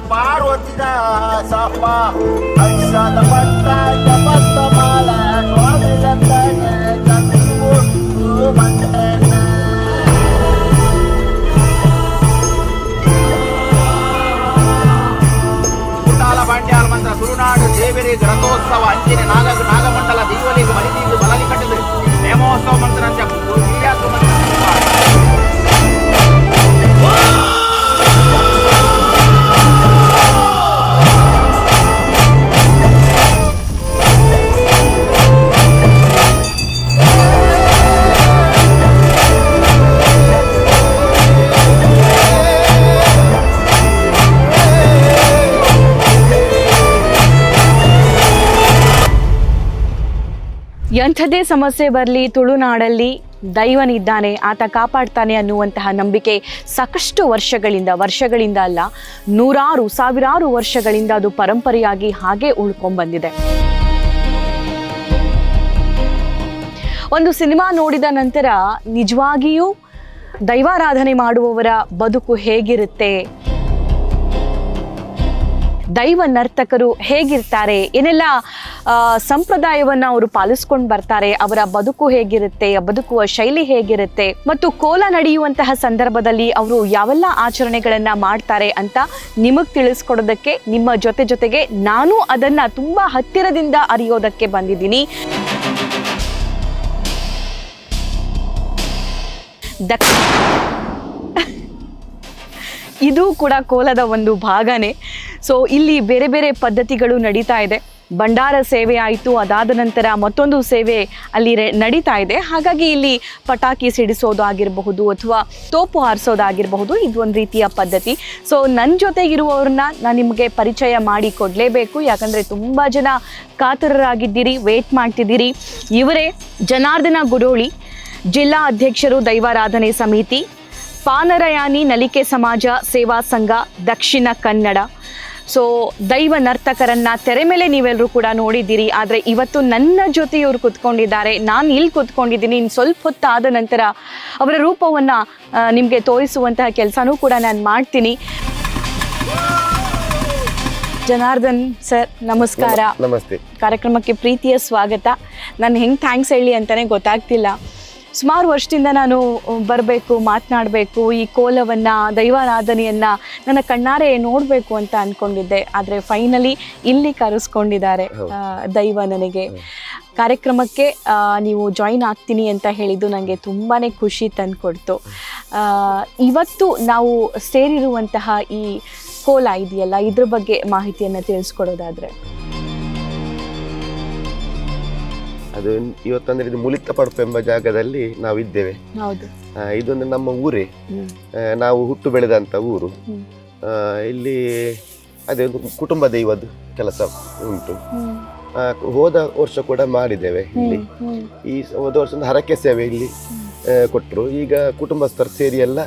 ಪಾರ್ವತಿ ದಾಸಪ್ಪ ಹಂಸದ ಪಟ್ಟ ಜಪತ್ತ ಮಾಲ ಸ್ವಾಮಿಲಂದನೆ ಚಂದ್ರಗುಟ್ಟು ಮಂಟನ ಕುಟಾಲ ಬಾಂಡ್ಯಾಲ ಮಂತ್ರ ತುಳುನಾಡು ದೇವರಿಗೆ ರಥೋತ್ಸವ ಅಂಚಿನ ನಾಗಮಂಡಲ ದೀವಲಿಗೆ ಮರಿದೀದು ಬಲಲಿ ಕಟ್ಟದು ನೇಮೋತ್ಸವ ಮಂತ್ರ ಅಂತ ಮಂತ್ರ ಎಂಥದೇ ಸಮಸ್ಯೆ ಬರಲಿ ತುಳುನಾಡಲ್ಲಿ ದೈವನಿದ್ದಾನೆ, ಆತ ಕಾಪಾಡ್ತಾನೆ ಅನ್ನುವಂತಹ ನಂಬಿಕೆ ಸಾಕಷ್ಟು ವರ್ಷಗಳಿಂದ ಅಲ್ಲ, ನೂರಾರು ಸಾವಿರಾರು ವರ್ಷಗಳಿಂದ ಅದು ಪರಂಪರೆಯಾಗಿ ಹಾಗೆ ಉಳ್ಕೊಂಡ್ಬಂದಿದೆ. ಒಂದು ಸಿನಿಮಾ ನೋಡಿದ ನಂತರ ನಿಜವಾಗಿಯೂ ದೈವಾರಾಧನೆ ಮಾಡುವವರ ಬದುಕು ಹೇಗಿರುತ್ತೆ, ದೈವ ನರ್ತಕರು ಹೇಗಿರ್ತಾರೆ, ಏನೆಲ್ಲ ಸಂಪ್ರದಾಯವನ್ನು ಅವರು ಪಾಲಿಸ್ಕೊಂಡು ಬರ್ತಾರೆ, ಅವರ ಬದುಕು ಹೇಗಿರುತ್ತೆ, ಬದುಕುವ ಶೈಲಿ ಹೇಗಿರುತ್ತೆ, ಮತ್ತು ಕೋಲ ನಡೆಯುವಂತಹ ಸಂದರ್ಭದಲ್ಲಿ ಅವರು ಯಾವೆಲ್ಲ ಆಚರಣೆಗಳನ್ನು ಮಾಡ್ತಾರೆ ಅಂತ ನಿಮಗೆ ತಿಳಿಸ್ಕೊಡೋದಕ್ಕೆ ನಿಮ್ಮ ಜೊತೆಗೆ ನಾನು ಅದನ್ನು ತುಂಬ ಹತ್ತಿರದಿಂದ ಅರಿಯೋದಕ್ಕೆ ಬಂದಿದ್ದೀನಿ. ಇದು ಕೂಡ ಕೋಲದ ಒಂದು ಭಾಗನೇ. ಸೊ ಇಲ್ಲಿ ಬೇರೆ ಬೇರೆ ಪದ್ಧತಿಗಳು ನಡೀತಾ ಇದೆ. ಭಂಡಾರ ಸೇವೆ ಆಯಿತು, ಅದಾದ ನಂತರ ಮತ್ತೊಂದು ಸೇವೆ ಅಲ್ಲಿ ನಡೀತಾ ಇದೆ. ಹಾಗಾಗಿ ಇಲ್ಲಿ ಪಟಾಕಿ ಸಿಡಿಸೋದು ಆಗಿರಬಹುದು ಅಥವಾ ತೋಪು ಹಾರಿಸೋದಾಗಿರಬಹುದು, ಇದು ಒಂದು ರೀತಿಯ ಪದ್ಧತಿ. ಸೊ ನನ್ನ ಜೊತೆಗಿರುವವ್ರನ್ನ ನಾನು ನಿಮಗೆ ಪರಿಚಯ ಮಾಡಿ ಕೊಡಲೇಬೇಕು, ಯಾಕಂದರೆ ತುಂಬ ಜನ ಕಾತರರಾಗಿದ್ದೀರಿ, ವೇಟ್ ಮಾಡ್ತಿದ್ದೀರಿ. ಇವರೇ ಜನಾರ್ದನ ಗುಡೋಳಿ, ಜಿಲ್ಲಾ ಅಧ್ಯಕ್ಷರು, ದೈವಾರಾಧನೆ ಸಮಿತಿ, ಪಾನರಯಾನಿ ನಲಿಕೆ ಸಮಾಜ ಸೇವಾ ಸಂಘ, ದಕ್ಷಿಣ ಕನ್ನಡ. ಸೊ ದೈವ ನರ್ತಕರನ್ನ ತೆರೆ ಮೇಲೆ ನೀವೆಲ್ಲರೂ ಕೂಡ ನೋಡಿದ್ದೀರಿ, ಆದರೆ ಇವತ್ತು ನನ್ನ ಜೊತೆ ಇವರು ಕುತ್ಕೊಂಡಿದ್ದಾರೆ. ನಾನು ಇಲ್ಲಿ ಕುತ್ಕೊಂಡಿದ್ದೀನಿ. ಇನ್ನು ಸ್ವಲ್ಪ ಹೊತ್ತಾದ ನಂತರ ಅವರ ರೂಪವನ್ನು ನಿಮಗೆ ತೋರಿಸುವಂತಹ ಕೆಲಸನೂ ಕೂಡ ನಾನು ಮಾಡ್ತೀನಿ. ಜನಾರ್ದನ್ ಸರ್, ನಮಸ್ಕಾರ. ನಮಸ್ತೆ. ಕಾರ್ಯಕ್ರಮಕ್ಕೆ ಪ್ರೀತಿಯ ಸ್ವಾಗತ. ನಾನು ಹೆಂಗೆ ಥ್ಯಾಂಕ್ಸ್ ಹೇಳಿ ಅಂತಲೇ ಗೊತ್ತಾಗ್ತಿಲ್ಲ. ಸುಮಾರು ವರ್ಷದಿಂದ ನಾನು ಬರಬೇಕು, ಮಾತನಾಡಬೇಕು, ಈ ಕೋಲವನ್ನು, ದೈವಾರಾಧನೆಯನ್ನು ನನ್ನ ಕಣ್ಣಾರೆ ನೋಡಬೇಕು ಅಂತ ಅಂದ್ಕೊಂಡಿದ್ದೆ. ಆದರೆ ಫೈನಲಿ ಇಲ್ಲಿ ಕರೆಸ್ಕೊಂಡಿದ್ದಾರೆ ದೈವ. ನನಗೆ ಕಾರ್ಯಕ್ರಮಕ್ಕೆ ನೀವು ಜಾಯಿನ್ ಆಗ್ತೀನಿ ಅಂತ ಹೇಳಿದ್ದು ನನಗೆ ತುಂಬಾ ಖುಷಿ ತಂದುಕೊಡ್ತು. ಇವತ್ತು ನಾವು ಸೇರಿರುವಂತಹ ಈ ಕೋಲ ಇದೆಯಲ್ಲ, ಇದ್ರ ಬಗ್ಗೆ ಮಾಹಿತಿಯನ್ನು ತಿಳಿಸ್ಕೊಡೋದಾದರೆ. ಅದು ಇವತ್ತಂದ್ರೆ ಇದು ಮುಲಿತ ಪಡಪು ಎಂಬ ಜಾಗದಲ್ಲಿ ನಾವು ಇದ್ದೇವೆ. ಇದೊಂದು ನಮ್ಮ ಊರೇ, ನಾವು ಹುಟ್ಟು ಬೆಳೆದಂತ ಊರು. ಇಲ್ಲಿ ಅದೇ ಒಂದು ಕುಟುಂಬ ದೈವದ ಕೆಲಸ ಉಂಟು. ಹೋದ ವರ್ಷ ಕೂಡ ಮಾಡಿದ್ದೇವೆ ಇಲ್ಲಿ. ಈ ಹೋದ ವರ್ಷ ಒಂದು ಹರಕೆ ಸೇವೆ ಇಲ್ಲಿ ಕೊಟ್ಟರು. ಈಗ ಕುಟುಂಬಸ್ಥರು ಸೇರಿ ಎಲ್ಲ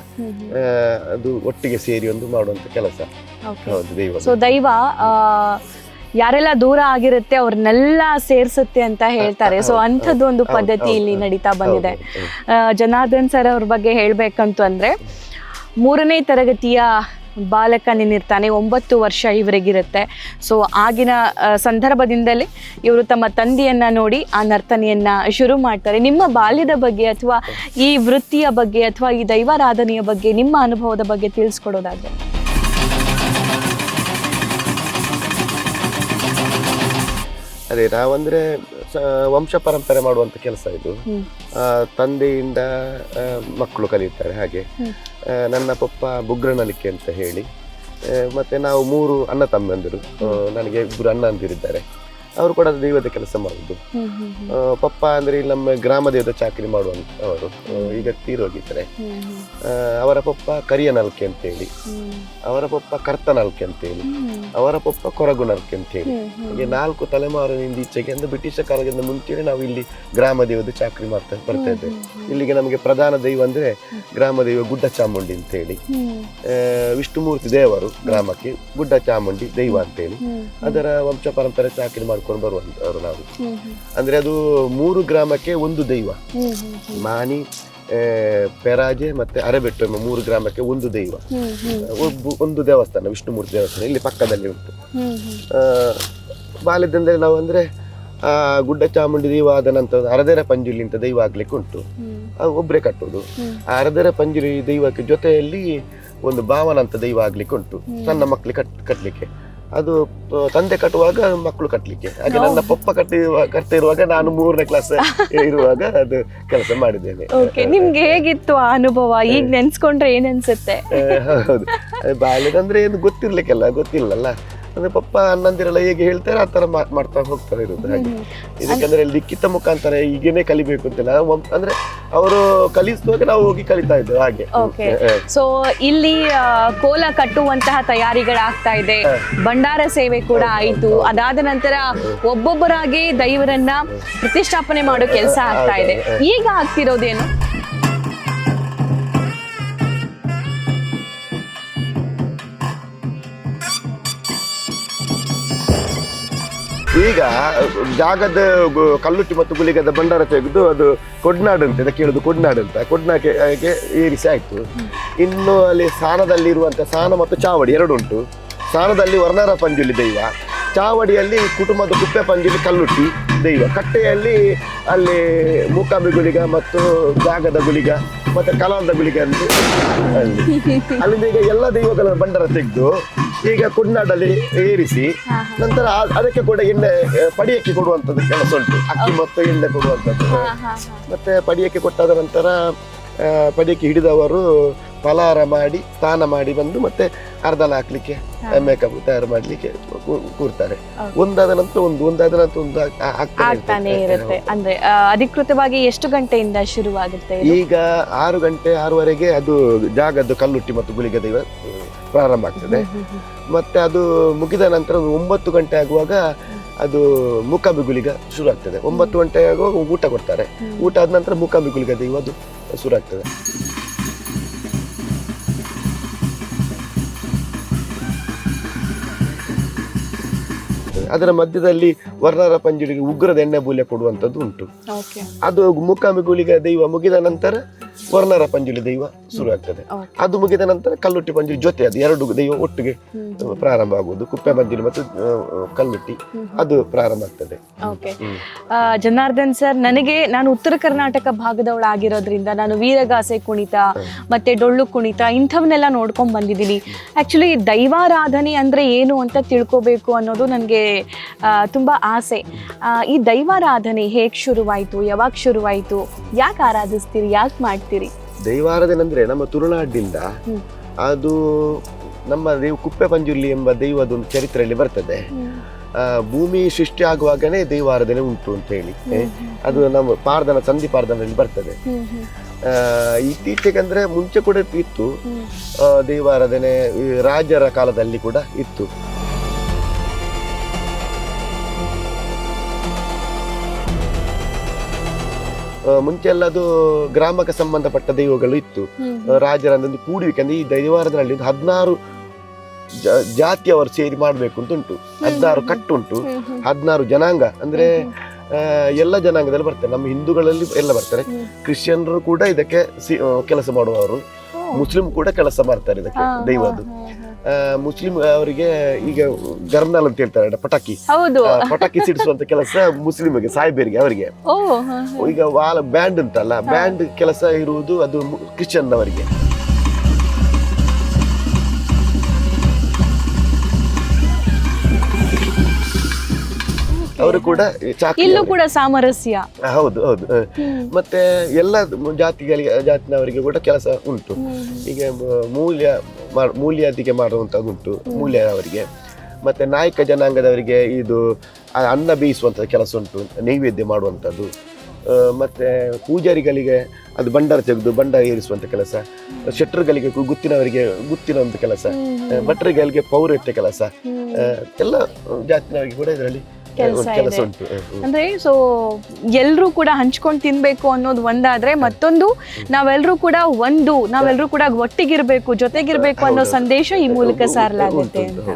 ಅದು ಒಟ್ಟಿಗೆ ಸೇರಿ ಒಂದು ಮಾಡುವಂತ ಕೆಲಸ. ಹೌದು, ದೈವ. ಸೊ ದೈವ ಯಾರೆಲ್ಲ ದೂರ ಆಗಿರುತ್ತೆ ಅವ್ರನ್ನೆಲ್ಲ ಸೇರ್ಸುತ್ತೆ ಅಂತ ಹೇಳ್ತಾರೆ. ಸೊ ಅಂಥದ್ದು ಒಂದು ಪದ್ಧತಿ ಇಲ್ಲಿ ನಡೀತಾ ಬಂದಿದೆ. ಜನಾರ್ದನ್ ಸರ್ ಅವ್ರ ಬಗ್ಗೆ ಹೇಳ್ಬೇಕಂತ ಅಂದ್ರೆ, 3ನೇ ತರಗತಿಯ ಬಾಲಕನಿರ್ತಾನೆ, 9 ವರ್ಷ ಇವರಿಗಿರುತ್ತೆ. ಸೊ ಆಗಿನ ಸಂದರ್ಭದಿಂದಲೇ ಇವರು ತಮ್ಮ ತಂದೆಯನ್ನ ನೋಡಿ ಆ ನರ್ತನೆಯನ್ನ ಶುರು ಮಾಡ್ತಾರೆ. ನಿಮ್ಮ ಬಾಲ್ಯದ ಬಗ್ಗೆ ಅಥವಾ ಈ ವೃತ್ತಿಯ ಬಗ್ಗೆ ಅಥವಾ ಈ ದೈವಾರಾಧನೆಯ ಬಗ್ಗೆ ನಿಮ್ಮ ಅನುಭವದ ಬಗ್ಗೆ ತಿಳಿಸ್ಕೊಡೋದಾದ್ರೆ. ಅದೇ ನಾವಂದ್ರೆ ವಂಶ ಪರಂಪರೆ ಮಾಡುವಂತ ಕೆಲಸ ಇದು. ತಂದೆಯಿಂದ ಮಕ್ಕಳು ಕಲಿಯುತ್ತಾರೆ. ಹಾಗೆ ನನ್ನ ಪಪ್ಪ ಬುಗ್ರನಲಿಕೆ ಅಂತ ಹೇಳಿ, ಮತ್ತೆ ನಾವು 3 ಅಣ್ಣ ತಮ್ಮಂದಿರು. ನನಗೆ 2 ಅಣ್ಣ ಅಂದಿರಿದ್ದಾರೆ. ಅವರು ಕೂಡ ದೈವದ ಕೆಲಸ ಮಾಡುದು. ಪಪ್ಪ ಅಂದ್ರೆ ಇಲ್ಲಿ ನಮ್ಮ ಗ್ರಾಮ ದೇವದ ಚಾಕರಿ ಮಾಡುವಂತವರು, ಈಗ ತೀರೋಗಿದ್ದಾರೆ. ಅವರ ಪಪ್ಪ ಕರಿಯ ನಲ್ಕೆ ಅಂತೇಳಿ, ಅವರ ಪಪ್ಪ ಕರ್ತ ನಲ್ಕೆ ಅಂತೇಳಿ, ಅವರ ಪಪ್ಪ ಕೊರಗು ನಲ್ಕೆ ಅಂತೇಳಿ. ಹೀಗೆ 4 ತಲೆಮಾರಿನಿಂದ ಈಚೆಗೆ ಅಂದ್ರೆ ಬ್ರಿಟಿಷ್ ಕಾಲದಿಂದ ಮುಂಚೆ ನಾವು ಇಲ್ಲಿ ಗ್ರಾಮ ದೇವದ ಚಾಕರಿ ಮಾಡ್ತಾ ಬರ್ತಾ ಇದ್ದೇವೆ. ಇಲ್ಲಿಗೆ ನಮಗೆ ಪ್ರಧಾನ ದೈವ ಅಂದ್ರೆ ಗ್ರಾಮ ದೈವ ಗುಡ್ಡ ಚಾಮುಂಡಿ ಅಂತೇಳಿ, ವಿಷ್ಣುಮೂರ್ತಿ ದೇವರು ಗ್ರಾಮಕ್ಕೆ, ಗುಡ್ಡ ಚಾಮುಂಡಿ ದೈವ ಅಂತೇಳಿ. ಅದರ ವಂಶ ಪರಂಪರೆ ಚಾಕರಿ ಮಾಡ್ಕೊಂಡು ಬರುವಂತವರು ನಾವು. ಅಂದ್ರೆ ಅದು 3 ಗ್ರಾಮಕ್ಕೆ ಒಂದು ದೈವ. ಮಾನಿ, ಪೆರಾಜೆ ಮತ್ತೆ ಅರೆಬೆಟ್ಟು ಎಂಬ 3 ಗ್ರಾಮಕ್ಕೆ ಒಂದು ದೈವ, ಒಂದು ದೇವಸ್ಥಾನ, ವಿಷ್ಣುಮೂರ್ತಿ ದೇವಸ್ಥಾನ ಇಲ್ಲಿ ಪಕ್ಕದಲ್ಲಿ ಉಂಟು. ಬಾಲ್ಯದಿಂದಲೇ ನಾವು ಅಂದ್ರೆ ಗುಡ್ಡ ಚಾಮುಂಡಿ ದೈವ ಆದ ನಂತರ ಅರದೆರೆ ಪಂಜುಲಿ ಅಂತ ದೈವ ಆಗ್ಲಿಕ್ಕೆ ಉಂಟು, ಒಬ್ಬರೇ ಕಟ್ಟುವುದು. ಆ ಅರದೆರೆ ಪಂಜುಲಿ ದೈವಕ್ಕೆ ಜೊತೆಯಲ್ಲಿ ಒಂದು ಭಾವನ ಅಂತ ದೈವ ಆಗ್ಲಿಕ್ಕೆ ಉಂಟು, ಸಣ್ಣ ಮಕ್ಕಳಿಗೆ ಕಟ್ಲಿಕ್ಕೆ. ಅದು ತಂದೆ ಕಟ್ಟುವಾಗ ಮಕ್ಕಳು ಕಟ್ಲಿಕ್ಕೆ. ಹಾಗೆ ನನ್ನ ಪಪ್ಪ ಕಟ್ತಾ ಇರುವಾಗ ನಾನು 3ನೇ ಕ್ಲಾಸ್ ಇರುವಾಗ ಅದು ಕೆಲಸ ಮಾಡಿದ್ದೇನೆ. ನಿಮ್ಗೆ ಹೇಗಿತ್ತು ಆ ಅನುಭವ? ಈಗ ನೆನ್ಸ್ಕೊಂಡ್ರೆ ಏನ್ ಅನ್ಸುತ್ತೆ? ಹೌದು, ಬಾಲ್ಯದಂದ್ರೆ ಏನು ಗೊತ್ತಿಲ್ಲಲ್ಲ. ಅಂದ್ರೆ ಪಪ್ಪ ಅಣ್ಣಂದಿರೆಲ್ಲ ಹೇಗೆ ಹೇಳ್ತಾರೆ ಆ ತರ ಮಾಡ್ತಾ ಹೋಗ್ತಾರೆ ಇರೋದು. ಹಾಗೆ ಇದಕ್ಕಂದ್ರೆ ಲಿಖಿತ ಮುಖಾಂತರ ಈಗೇನೆ ಕಲಿಬೇಕು ಅಂತಿಲ್ಲ, ಅಂದ್ರೆ ಅವರು ಕಲಿಸುವಾಗ ನಾವು ಹೋಗಿ ಕಲಿತಾ ಇದ್ದೇವೆ ಹಾಗೆ. ಸೊ ಇಲ್ಲಿ ಕೋಲ ಕಟ್ಟುವಂತಹ ತಯಾರಿಗಳಾಗ್ತಾ ಇದೆ, ಭಂಡಾರ ಸೇವೆ ಕೂಡ ಆಯ್ತು, ಅದಾದ ನಂತರ ಒಬ್ಬೊಬ್ಬರಾಗಿ ದೈವರನ್ನ ಪ್ರತಿಷ್ಠಾಪನೆ ಮಾಡೋ ಕೆಲಸ ಆಗ್ತಾ ಇದೆ. ಈಗ ಆಗ್ತಿರೋದೇನು? ಈಗ ಜಾಗದ ಕಲ್ಲುಟ್ಟಿ ಮತ್ತು ಗುಳಿಗದ ಭಂಡಾರ ತೆಗೆದು ಅದು ಕೊಡ್ನಾಡು ಅಂತ ಕೇಳುದು, ಕೊಡ್ನಾಡು ಅಂತ ಕೊಡ್ನಾಗೆ ಏರಿಸಿ ಆಯ್ತು. ಇನ್ನು ಅಲ್ಲಿ ಸಾನದಲ್ಲಿ ಇರುವಂತ ಸಾನ ಮತ್ತು ಚಾವಡಿ 2 ಉಂಟು. ಸಾನದಲ್ಲಿ ವರ್ಣರ ಪಂಜುಲಿ ದೈವ, ಚಾವಡಿಯಲ್ಲಿ ಕುಟುಂಬದ ಕುಪ್ಪೆ ಪಂಜುಲಿ ಕಲ್ಲುಟ್ಟಿ ದೈವ, ಕಟ್ಟೆಯಲ್ಲಿ ಅಲ್ಲಿ ಮೂಕಾಂಬಿ ಗುಳಿಗ ಮತ್ತು ಜಾಗದ ಗುಳಿಗ ಮತ್ತೆ ಕಲಾಲದ ಗುಳಿಗ ಅಂತ ಅಲ್ಲಿಂದ ಈಗ ಎಲ್ಲ ದೈವಗಳ ಭಂಡಾರ ತೆಗೆದು ಈಗ ಕುಡ್ನಾಡಲ್ಲಿ ಏರಿಸಿ ನಂತರ ಅದಕ್ಕೆ ಕೂಡ ಎಣ್ಣೆ ಪಡಿಯಕ್ಕೆ ಕೊಡುವಂಥದ್ದು ಕೆಲಸ ಉಂಟು, ಅಕ್ಕಿ ಮತ್ತು ಎಣ್ಣೆ ಕೊಡುವಂಥದ್ದು. ಮತ್ತೆ ಪಡಿಯಕ್ಕೆ ಕೊಟ್ಟಾದ ನಂತರ ಪಡಿಯಕ್ಕೆ ಹಿಡಿದವರು ಫಲಾಹಾರ ಮಾಡಿ ಸ್ನಾನ ಮಾಡಿ ಬಂದು ಮತ್ತೆ ಅರ್ಧನ ಹಾಕ್ಲಿಕ್ಕೆ ಮೇಕಪ್ ತಯಾರು ಮಾಡ್ಲಿಕ್ಕೆ ಕೂರ್ತಾರೆ. ಒಂದಾದ ನಂತರ ಒಂದು ಆಗ್ತಾನೆ ಇರುತ್ತೆ. ಅಂದ್ರೆ ಅಧಿಕೃತವಾಗಿ ಎಷ್ಟು ಗಂಟೆಯಿಂದ ಶುರುವಾಗುತ್ತೆ? ಈಗ 6 ಗಂಟೆ 6:30ಗೆ ಅದು ಜಾಗದ್ದು ಕಲ್ಲುಟ್ಟಿ ಮತ್ತು ಗುಳಿಗ ದೈವ ಪ್ರಾರಂಭ ಆಗ್ತದೆ. ಮತ್ತೆ ಅದು ಮುಗಿದ ನಂತರ 9 ಗಂಟೆ ಆಗುವಾಗ ಅದು ಮೂಕಾಂಬಿ ಗುಳಿಗ ಶುರು ಆಗ್ತದೆ. 9 ಗಂಟೆ ಆಗುವಾಗ ಊಟ ಕೊಡ್ತಾರೆ. ಊಟ ಆದ ನಂತರ ಮೂಕಾಂಬಿ ಗುಳಿಗ ದೈವ ಅದು ಶುರು ಆಗ್ತದೆ. ಅದರ ಮಧ್ಯದಲ್ಲಿ ವರ್ಣರ ಪಂಜುಲಿಗೆ ಉಗ್ರದ ಎಣ್ಣೆ ಬೂಲೆ ಕೊಡುವಂಥದ್ದು ಉಂಟು. ಅದು ಮೂಕಾಂಬಿ ಗುಳಿಗ ದೈವ ಮುಗಿದ ನಂತರ ವರ್ಣರ ಪಂಜುಲಿ ದೈವ ಶುರು ಆಗ್ತದೆ. ಅದು ಮುಗಿದ ನಂತರ ಕಲ್ಲುಟ್ಟಿ ಪಂಜುಲಿ ಜೊತೆ ಅದು 2 ದೈವ ಒಟ್ಟಿಗೆ ಪ್ರಾರಂಭ ಆಗುವುದು. ಕುಪ್ಪೆ ಪಂಜುಲಿ ಮತ್ತು ಕಲ್ಲುಟ್ಟಿ ಅದು ಪ್ರಾರಂಭ ಆಗ್ತದೆ. ಜನಾರ್ದನ್ ಸರ್, ನಾನು ಉತ್ತರ ಕರ್ನಾಟಕ ಭಾಗದವಳಾಗಿರೋದ್ರಿಂದ ನಾನು ವೀರಗಾಸೆ ಕುಣಿತ ಮತ್ತೆ ಡೊಳ್ಳು ಕುಣಿತ ಇಂಥವನ್ನೆಲ್ಲ ನೋಡ್ಕೊಂಡ್ ಬಂದಿದ್ದೀನಿ. ಆಕ್ಚುಲಿ ದೈವಾರಾಧನೆ ಅಂದ್ರೆ ಏನು ಅಂತ ತಿಳ್ಕೋಬೇಕು ಅನ್ನೋದು ನನಗೆ ತುಂಬಾ ಆಸೆ. ಈ ದೈವಾರಾಧನೆ ಹೇಗ್ ಶುರುವಾಯ್ತು, ಯಾವಾಗ ಶುರುವಾಯ್ತು, ಯಾಕೆ ಆರಾಧಿಸ್ತೀರಿ, ಯಾಕೆ ಮಾಡ್ತೀರಿ? ದೈವಾರಾಧನೆ ಅಂದ್ರೆ ನಮ್ಮ ತುಳುನಾಡಿನಿಂದ ಅದು ನಮ್ಮ ಕುಪ್ಪೆ ಪಂಜುಲಿ ಎಂಬ ದೈವದೊಂದು ಚರಿತ್ರೆಯಲ್ಲಿ ಬರ್ತದೆ. ಭೂಮಿ ಸೃಷ್ಟಿ ಆಗುವಾಗನೇ ದೈವಾರಾಧನೆ ಉಂಟು ಅಂತ ಹೇಳಿ ಅದು ನಮ್ಮ ಪಾರ್ದನ ಸಂಧಿ ಪಾರ್ದನಲ್ಲಿ ಬರ್ತದೆ. ಇತ್ತೀಚೆಗೆ ಅಂದ್ರೆ ಮುಂಚೆ ಕೂಡ ಇತ್ತು ದೈವಾರಾಧನೆ, ರಾಜರ ಕಾಲದಲ್ಲಿ ಕೂಡ ಇತ್ತು. ಮುಂಚೆ ಎಲ್ಲ ಅದು ಗ್ರಾಮಕ್ಕೆ ಸಂಬಂಧಪಟ್ಟ ದೈವಗಳು ಇತ್ತು. ರಾಜರ ಒಂದು ಕೂಡುವಿಕೆ ಅಂದ್ರೆ ಈ ದೈವಾರಾಧನೆಯಲ್ಲಿ 16 ಜಾತಿಯವರು ಸೇರಿ ಮಾಡ್ಬೇಕು ಅಂತ ಉಂಟು. 16 ಕಟ್ಟುಂಟು, 16 ಜನಾಂಗ ಅಂದ್ರೆ ಎಲ್ಲ ಜನಾಂಗದಲ್ಲಿ ಬರ್ತಾರೆ. ನಮ್ಮ ಹಿಂದೂಗಳಲ್ಲಿ ಎಲ್ಲ ಬರ್ತಾರೆ, ಕ್ರಿಶ್ಚಿಯನ್ರು ಕೂಡ ಇದಕ್ಕೆ ಕೆಲಸ ಮಾಡುವವರು, ಮುಸ್ಲಿಂ ಕೂಡ ಕೆಲಸ ಮಾಡ್ತಾರೆ ಇದಕ್ಕೆ ದೈವದು. ಮುಸ್ಲಿಂ ಅವರಿಗೆ ಈಗ ಗರ್ನಾಲ್ ಅಂತ ಹೇಳ್ತಾರೆ, ಪಟಾಕಿ ಸಿಡಿಸುವಂತ ಕೆಲಸ ಮುಸ್ಲಿಮ್ಗೆ, ಸಾಯಿಬೇರಿಗೆ ಅವರಿಗೆ. ಈಗ ಬ್ಯಾಂಡ್ ಉಂಟಲ್ಲ, ಬ್ಯಾಂಡ್ ಕೆಲಸ ಇರುವುದು ಅದು ಕ್ರಿಶ್ಚಿಯನ್ ಅವರಿಗೆ. ಅವರು ಕೂಡ ಇಲ್ಲೂ ಕೂಡ ಸಾಮರಸ್ಯ. ಹೌದು. ಮತ್ತೆ ಎಲ್ಲ ಜಾತಿನವರಿಗೆ ಕೂಡ ಕೆಲಸ ಉಂಟು. ಈಗ ಮೂಲ್ಯಾದಿಗೆ ಮಾಡುವಂತದ್ದು ಉಂಟು ಮೂಲ್ಯ ಅವರಿಗೆ. ಮತ್ತೆ ನಾಯಕ ಜನಾಂಗದವರಿಗೆ ಇದು ಅನ್ನ ಬೇಯಿಸುವಂತ ಕೆಲಸ ಉಂಟು, ನೈವೇದ್ಯ ಮಾಡುವಂಥದ್ದು. ಮತ್ತೆ ಪೂಜಾರಿಗಳಿಗೆ ಅದು ಭಂಡಾರ ತೆಗೆದು ಭಂಡಾರ ಏರಿಸುವಂತ ಕೆಲಸ, ಶೆಟ್ರುಗಳಿಗೆ ಗುತ್ತಿನವರಿಗೆ ಗುತ್ತಿನ ಒಂದು ಕೆಲಸ, ಭಟ್ರುಗಳಿಗೆ ಪೌರತ್ಯ ಕೆಲಸ, ಎಲ್ಲ ಜಾತಿನವರಿಗೆ ಕೂಡ ಇದರಲ್ಲಿ ಕೆಲಸ ಉಂಟು. ಅಂದ್ರೆ ಸೊ ಎಲ್ರೂ ಕೂಡ ಹಂಚ್ಕೊಂಡು ತಿನ್ಬೇಕು ಅನ್ನೋದು ಒಂದಾದ್ರೆ, ಮತ್ತೊಂದು ನಾವೆಲ್ಲರೂ ಕೂಡ ಒಟ್ಟಿಗಿರ್ಬೇಕು, ಜೊತೆಗಿರ್ಬೇಕು ಅನ್ನೋ ಸಂದೇಶ ಈ ಮೂಲಕ ಸಾರಲಾಗುತ್ತೆ ಅಂತ.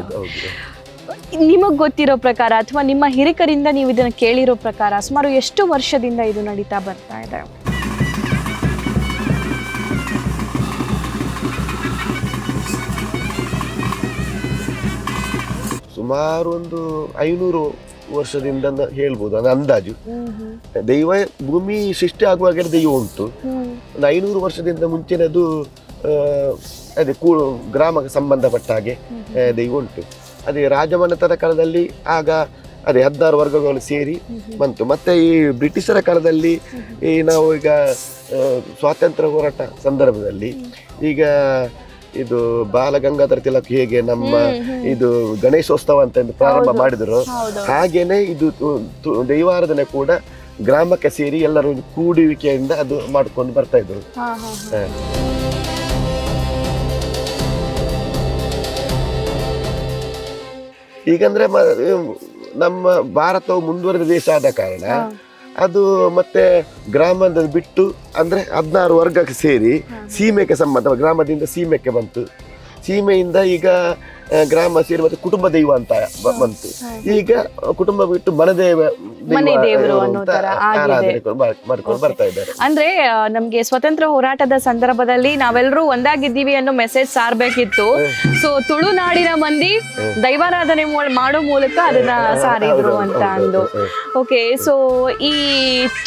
ನಿಮಗ್ ಗೊತ್ತಿರೋ ಪ್ರಕಾರ ಅಥವಾ ನಿಮ್ಮ ಹಿರಿಕರಿಂದ ನೀವು ಇದನ್ನ ಕೇಳಿರೋ ಪ್ರಕಾರ ಸುಮಾರು ಎಷ್ಟು ವರ್ಷದಿಂದ ಇದು ನಡೀತಾ ಬರ್ತಾ ಇದೆ? ಸುಮಾರು ಒಂದು 500 ವರ್ಷದಿಂದ ಹೇಳ್ಬೋದು, ಅಂದ್ರೆ ಅಂದಾಜು. ದೈವ ಭೂಮಿ ಸೃಷ್ಟಿ ಆಗುವಾಗ ದೈವ ಉಂಟು. ಒಂದು 500 ವರ್ಷದಿಂದ ಮುಂಚಿನದು ಅದೇ ಗ್ರಾಮಕ್ಕೆ ಸಂಬಂಧಪಟ್ಟ ಹಾಗೆ ದೈವ ಉಂಟು. ಅದೇ ರಾಜಮನೆತನ ಕಾಲದಲ್ಲಿ ಆಗ ಅದೇ 16 ವರ್ಗಗಳು ಸೇರಿ ಬಂತು. ಮತ್ತೆ ಈ ಬ್ರಿಟಿಷರ ಕಾಲದಲ್ಲಿ ಈ ನಾವು ಈಗ ಸ್ವಾತಂತ್ರ್ಯ ಹೋರಾಟ ಸಂದರ್ಭದಲ್ಲಿ ಈಗ ಇದು ಬಾಲಗಂಗಾಧರ ತಿಲಕ್ ಹೇಗೆ ನಮ್ಮ ಇದು ಗಣೇಶೋತ್ಸವ ಅಂತ ಪ್ರಾರಂಭ ಮಾಡಿದ್ರು, ಹಾಗೇನೆ ಇದು ದೈವಾರಾಧನೆ ಕೂಡ ಗ್ರಾಮಕ್ಕೆ ಸೇರಿ ಎಲ್ಲರೂ ಕೂಡುವಿಕೆಯಿಂದ ಅದು ಮಾಡ್ಕೊಂಡು ಬರ್ತಾ ಇದ್ರು. ಈಗಂದ್ರೆ ನಮ್ಮ ಭಾರತವು ಮುಂದುವರೆದ ದೇಶ ಆದ ಕಾರಣ ಅದು ಮತ್ತೆ ಗ್ರಾಮದ ಬಿಟ್ಟು ಅಂದ್ರೆ 16 ವರ್ಗಕ್ಕೆ ಸೇರಿ ಸೀಮೆಗೆ ಸಂಬಂಧ, ಗ್ರಾಮದಿಂದ ಸೀಮೆಗೆ ಬಂತು. ಸೀಮೆಯಿಂದ ಈಗ ಗ್ರಾಮ ಸೇರಿ ಮತ್ತೆ ಕುಟುಂಬ ದೈವ ಅಂತ ಬಂತು. ಈಗ ಕುಟುಂಬ ಬಿಟ್ಟು ಮನೆ ದೇವರು ಅನ್ನೋ ತರ ಮಾಡ್ಕೊಂಡು ಬರ್ತಾ ಇದ್ದಾರೆ. ಅಂದ್ರೆ ನಮ್ಗೆ ಸ್ವತಂತ್ರ ಹೋರಾಟದ ಸಂದರ್ಭದಲ್ಲಿ ನಾವೆಲ್ಲರೂ ಒಂದಾಗಿದ್ದೀವಿ ಅನ್ನೋ ಮೆಸೇಜ್ ಸಾರ್ಬೇಕಿತ್ತು. ಸೊ ತುಳುನಾಡಿನ ಮಂದಿ ದೈವಾರಾಧನೆ ಮಾಡೋ ಮೂಲಕ ಅದನ್ನ ಸಾರಿದ್ರು ಅಂತ ಅಂದು. ಓಕೆ, ಸೊ ಈ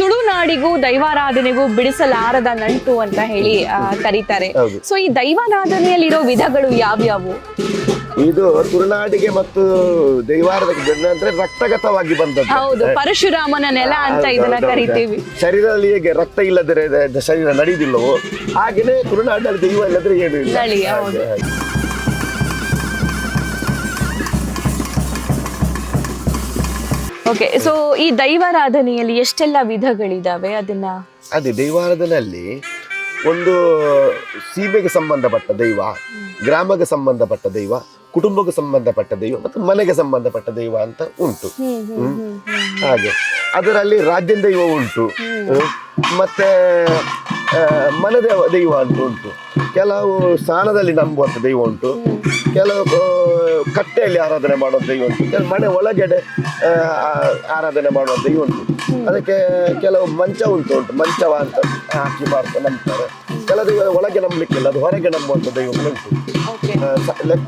ತುಳುನಾಡಿಗೂ ದೈವಾರಾಧನೆಗೂ ಬಿಡಿಸಲಾರದ ನಂಟು ಅಂತ ಹೇಳಿ ಕರೀತಾರೆ. ಸೊ ಈ ದೈವಾರಾಧನೆಯಲ್ಲಿರೋ ವಿಧಗಳು ಯಾವ್ಯಾವು? ಇದು ತುಳುನಾಡಿಗೆ ಮತ್ತು ದೈವಾರಾಧನೆ ಅಂದ್ರೆ ರಕ್ತಗತವಾಗಿ ಬಂದದ್ದು. ಹೌದು, ಪರಶುರಾಮನ ನೆಲ ಅಂತ ಇದನ್ನ ಕರಿತೀವಿ. ಶರೀರದಲ್ಲಿ ಹೇಗೆ ರಕ್ತ ಇಲ್ಲದ್ರೆ ಶರೀರ ನಡೆಯುವುದಿಲ್ಲವೋ ಹಾಗೇನೆ ತುಳುನಾಡಿನಲ್ಲಿ ದೈವ ಇಲ್ಲದ್ರೆ ಏನು ಇಲ್ಲ. ಓಕೆ, ಸೊ ಈ ದೈವಾರಾಧನೆಯಲ್ಲಿ ಎಷ್ಟೆಲ್ಲ ವಿಧಗಳಿದಾವೆ ಅದನ್ನ? ಅದೇ ದೈವಾರಾಧನೆಯಲ್ಲಿ ಒಂದು ಸೀಮೆಗೆ ಸಂಬಂಧಪಟ್ಟ ದೈವ, ಗ್ರಾಮಕ್ಕೆ ಸಂಬಂಧಪಟ್ಟ ದೈವ, ಕುಟುಂಬಕ್ಕೆ ಸಂಬಂಧಪಟ್ಟ ದೈವ ಮತ್ತು ಮನೆಗೆ ಸಂಬಂಧಪಟ್ಟ ದೈವ ಅಂತ ಉಂಟು. ಹಾಗೆ ಅದರಲ್ಲಿ ರಾಜ್ಯ ದೈವ ಉಂಟು, ಮತ್ತೆ ಮನೆ ದೈವ ಅಂತ ಉಂಟು. ಕೆಲವು ಸ್ಥಾನದಲ್ಲಿ ನಂಬುವಂಥ ದೈವ ಉಂಟು, ಕೆಲವು ಕಟ್ಟೆಯಲ್ಲಿ ಆರಾಧನೆ ಮಾಡುವ ದೈವ ಉಂಟು, ಕೆಲವು ಮನೆ ಒಳಗಡೆ ಆರಾಧನೆ ಮಾಡುವ ದೈವ ಉಂಟು. ಅದಕ್ಕೆ ಕೆಲವು ಮಂಚ ಉಂಟು, ಮಂಚವ ಅಂತ ಹಾಕಿ ಮಾಡ್ತಾರೆ, ನಂಬ್ತಾರೆ. ಕೆಲವು ದೈವ ಒಳಗೆ ನಂಬಲಿಕ್ಕಿಲ್ಲ, ಅದು ಹೊರಗೆ ನಂಬುವಂಥ ದೈವಗಳುಂಟು.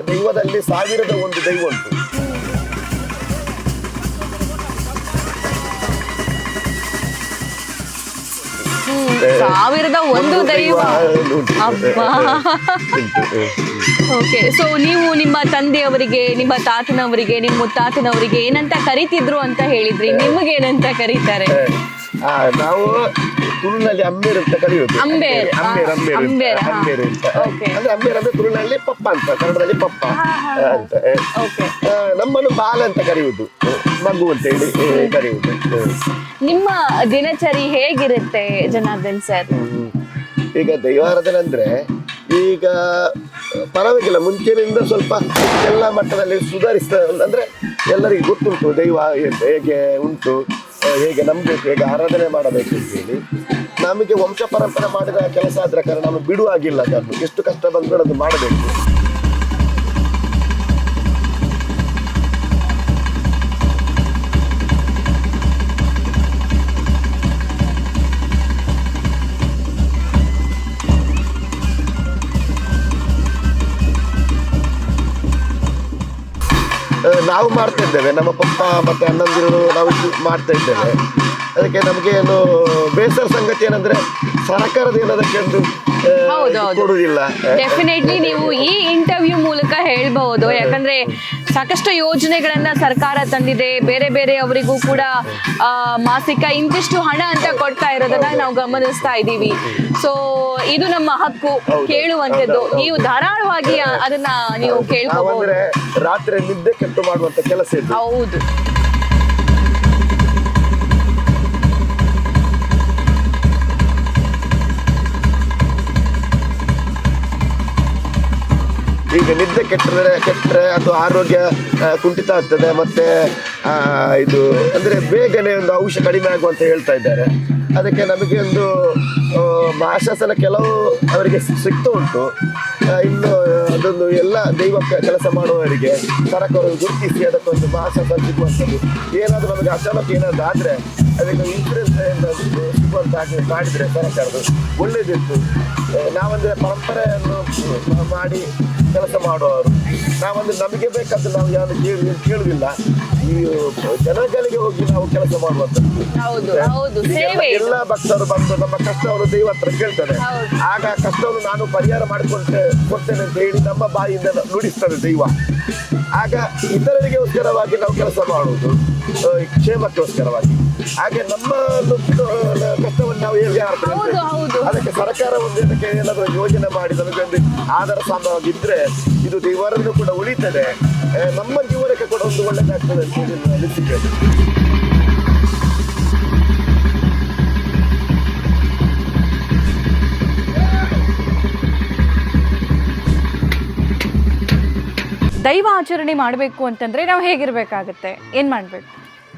ದೈವದಲ್ಲಿ 1001 ದೈವ ಉಂಟು. ಸಾವಿರದ ಒಂದು ದೈವ. ಓಕೆ, ಸೊ ನೀವು ನಿಮ್ಮ ತಂದೆಯವರಿಗೆ, ನಿಮ್ಮ ತಾತನವರಿಗೆ, ನಿಮ್ಮ ಮುತ್ತಾತನವರಿಗೆ ಏನಂತ ಕರಿತಿದ್ರು ಅಂತ ಹೇಳಿದ್ರಿ, ನಿಮಗೇನಂತ ಕರೀತಾರೆ? ನಾವು ತುಳುನಲ್ಲಿ ಅಂಬೇರ್ ಅಂತ ಕರೆಯುವುದು. ಅಂಬೇರ್ ಅಂದ್ರೆ ಅಂಬೇರ್ ಅಂದ್ರೆ ತುಳುನಲ್ಲಿ ಪಪ್ಪ ಅಂತ, ಕನ್ನಡದಲ್ಲಿ ಪಪ್ಪ ಅಂತ. ನಮ್ಮನ್ನು ಬಾಲ ಅಂತ ಕರೆಯುವುದು, ಮಗು ಅಂತ ಹೇಳಿ ಕರೆಯುವುದು. ನಿಮ್ಮ ದಿನಚರಿ ಹೇಗಿರುತ್ತೆ ಜನಾರ್ದನ್ ಸರ್? ಈಗ ದೈವಾರಾಧನೆ ಅಂದ್ರೆ ಈಗ ಪರವಾಗಿಲ್ಲ, ಮುಂಚಿನಿಂದ ಸ್ವಲ್ಪ ಎಲ್ಲ ಮಟ್ಟದಲ್ಲಿ ಸುಧಾರಿಸ್ತಾ, ಅಂದ್ರೆ ಎಲ್ಲರಿಗೂ ಗೊತ್ತುಂಟು ದೈವ ಹೇಗೆ ಉಂಟು, ಹೇಗೆ ನಂಬಬೇಕು, ಹೇಗೆ ಆರಾಧನೆ ಮಾಡಬೇಕು ಅಂತೇಳಿ. ನಮಗೆ ವಂಶ ಪರಂಪರೆ ಮಾಡಿದ ಕೆಲಸ ಆದ್ರೆ ಕಾರಣ ನಾವು ಬಿಡುವಾಗಿಲ್ಲ, ಅದನ್ನು ಎಷ್ಟು ಕಷ್ಟ ಬಂದರೂ ಅದು ಮಾಡಬೇಕು. ನಾವು ಮಾಡ್ತಾ ಇದ್ದೇವೆ, ನಮ್ಮ ಪಪ್ಪ ಮತ್ತೆ ಅಣ್ಣಂದಿರು ನಾವು ಮಾಡ್ತಾ ಇದ್ದೇವೆ. ಅದಕ್ಕೆ ನಮಗೆ ಏನು ಬೇಸರ ಸಂಗತಿ ಏನಂದ್ರೆ ಸರ್ಕಾರದ ಏನದಕ್ಕೆ ಒಂದು ಕೊಡುವುದಿಲ್ಲ. ಡೆಫಿನೆಟ್ಲಿ ನೀವು ಈ ಇಂಟರ್ವ್ಯೂ ಮೂಲಕ ಹೇಳ್ಬಹುದು, ಯಾಕಂದ್ರೆ ಸಾಕಷ್ಟು ಯೋಜನೆಗಳನ್ನ ಸರ್ಕಾರ ತಂದಿದೆ, ಬೇರೆ ಬೇರೆ ಅವರಿಗೂ ಕೂಡ ಮಾಸಿಕ ಇಂತಿಷ್ಟು ಹಣ ಅಂತ ಕೊಡ್ತಾ ಇರೋದನ್ನ ನಾವು ಗಮನಿಸ್ತಾ ಇದ್ದೀವಿ. ಸೊ ಇದು ನಮ್ಮ ಹಕ್ಕು ಕೇಳುವಂಥದ್ದು, ನೀವು ಧಾರಾಳವಾಗಿ ಅದನ್ನ ನೀವು ಕೇಳ್ಕೋಬಹುದು. ರಾತ್ರಿ ನಿದ್ದೆ ಕೆಟ್ಟು ಮಾಡುವಂತ ಕೆಲಸ ಇದೆ. ಹೌದು. ಈಗ ನಿದ್ದೆ ಕೆಟ್ಟರೆ ಅದು ಆರೋಗ್ಯ ಕುಂಠಿತ ಆಗ್ತದೆ. ಮತ್ತೆ ಇದು ಅಂದ್ರೆ ಬೇಗನೆ ಒಂದು ಔಷಧ ಕಡಿಮೆ ಆಗುವಂತ ಹೇಳ್ತಾ ಇದ್ದಾರೆ. ಅದಕ್ಕೆ ನಮಗೆ ಒಂದು ಮಹಾಶಾಸನ ಕೆಲವು ಅವರಿಗೆ ಸಿಗ್ತಾ ಉಂಟು. ಇನ್ನು ಅದೊಂದು ಎಲ್ಲ ದೈವ ಕೆಲಸ ಮಾಡುವವರಿಗೆ ಸರ್ಕಾರ ಗುರುತಿಸಿ ಅದಕ್ಕೊಂದು ಮಹಾಶಾಸನ ಸಿಗುವಂಥದ್ದು. ಏನಾದರೂ ನಮಗೆ ಅಚಾನಕ್ ಏನಾದರೂ ಆದರೆ ಅದಕ್ಕೆ ಇನ್ಸೂರೆನ್ಸ್ ಸಿಗುವಂತ ಮಾಡಿದರೆ ಸರ್ಕಾರದ್ದು ಒಳ್ಳೇದಿತ್ತು. ನಾವಂದರೆ ಪರಂಪರೆಯನ್ನು ಮಾಡಿ ಕೆಲಸ ಮಾಡುವವರು. ನಾವಂದ್ರೆ ನಮಗೆ ಬೇಕಾದ್ದು ನಾವು ಯಾರು ಕೇಳುವುದಿಲ್ಲ, ಈ ಜನಗಳಿಗೆ ಹೋಗಿ ನಾವು ಕೆಲಸ ಮಾಡುವಂಥದ್ದು. ಎಲ್ಲ ಭಕ್ತರು ಬಂದು ನಮ್ಮ ಕಷ್ಟವನ್ನು ದೈವ ಹತ್ರ ಕೇಳ್ತಾರೆ. ಆಗ ಕಷ್ಟವನ್ನು ನಾನು ಪರಿಹಾರ ಕೊಡ್ತೇನೆ ಅಂತ ಹೇಳಿ ನಮ್ಮ ಬಾಯಿಯಿಂದ ನುಡಿಸ್ತದೆ ದೈವ. ಆಗ ಇತರರಿಗೋಸ್ಕರವಾಗಿ ನಾವು ಕೆಲಸ ಮಾಡುವುದು, ಕ್ಷೇಮಕ್ಕೋಸ್ಕರವಾಗಿ. ಹಾಗೆ ನಮ್ಮ ಕಷ್ಟವನ್ನು ನಾವು ಹೇಗೆ ಅದಕ್ಕೆ ಸರ್ಕಾರ ಒಂದು ಇದಕ್ಕೆ ಏನಾದರೂ ಯೋಜನೆ ಮಾಡಿ ನಮಗೊಂದು ಆಧಾರ ಸಾಧನವಾಗಿದ್ದರೆ ಇದು ದೇವರನ್ನು ಕೂಡ ಉಳಿತದೆ, ನಮ್ಮ ಜೀವನಕ್ಕೆ ಕೂಡ ಒಂದು ಒಳ್ಳೆದಾಗ್ತದೆ ಅಂತ ಹೇಳಿ ಅನಿಸಿಕೆ. ದೈವ ಆಚರಣೆ ಮಾಡಬೇಕು ಅಂತಂದ್ರೆ ನಾವು ಹೇಗಿರ್ಬೇಕಾಗತ್ತೆ, ಏನ್ ಮಾಡ್ಬೇಕು?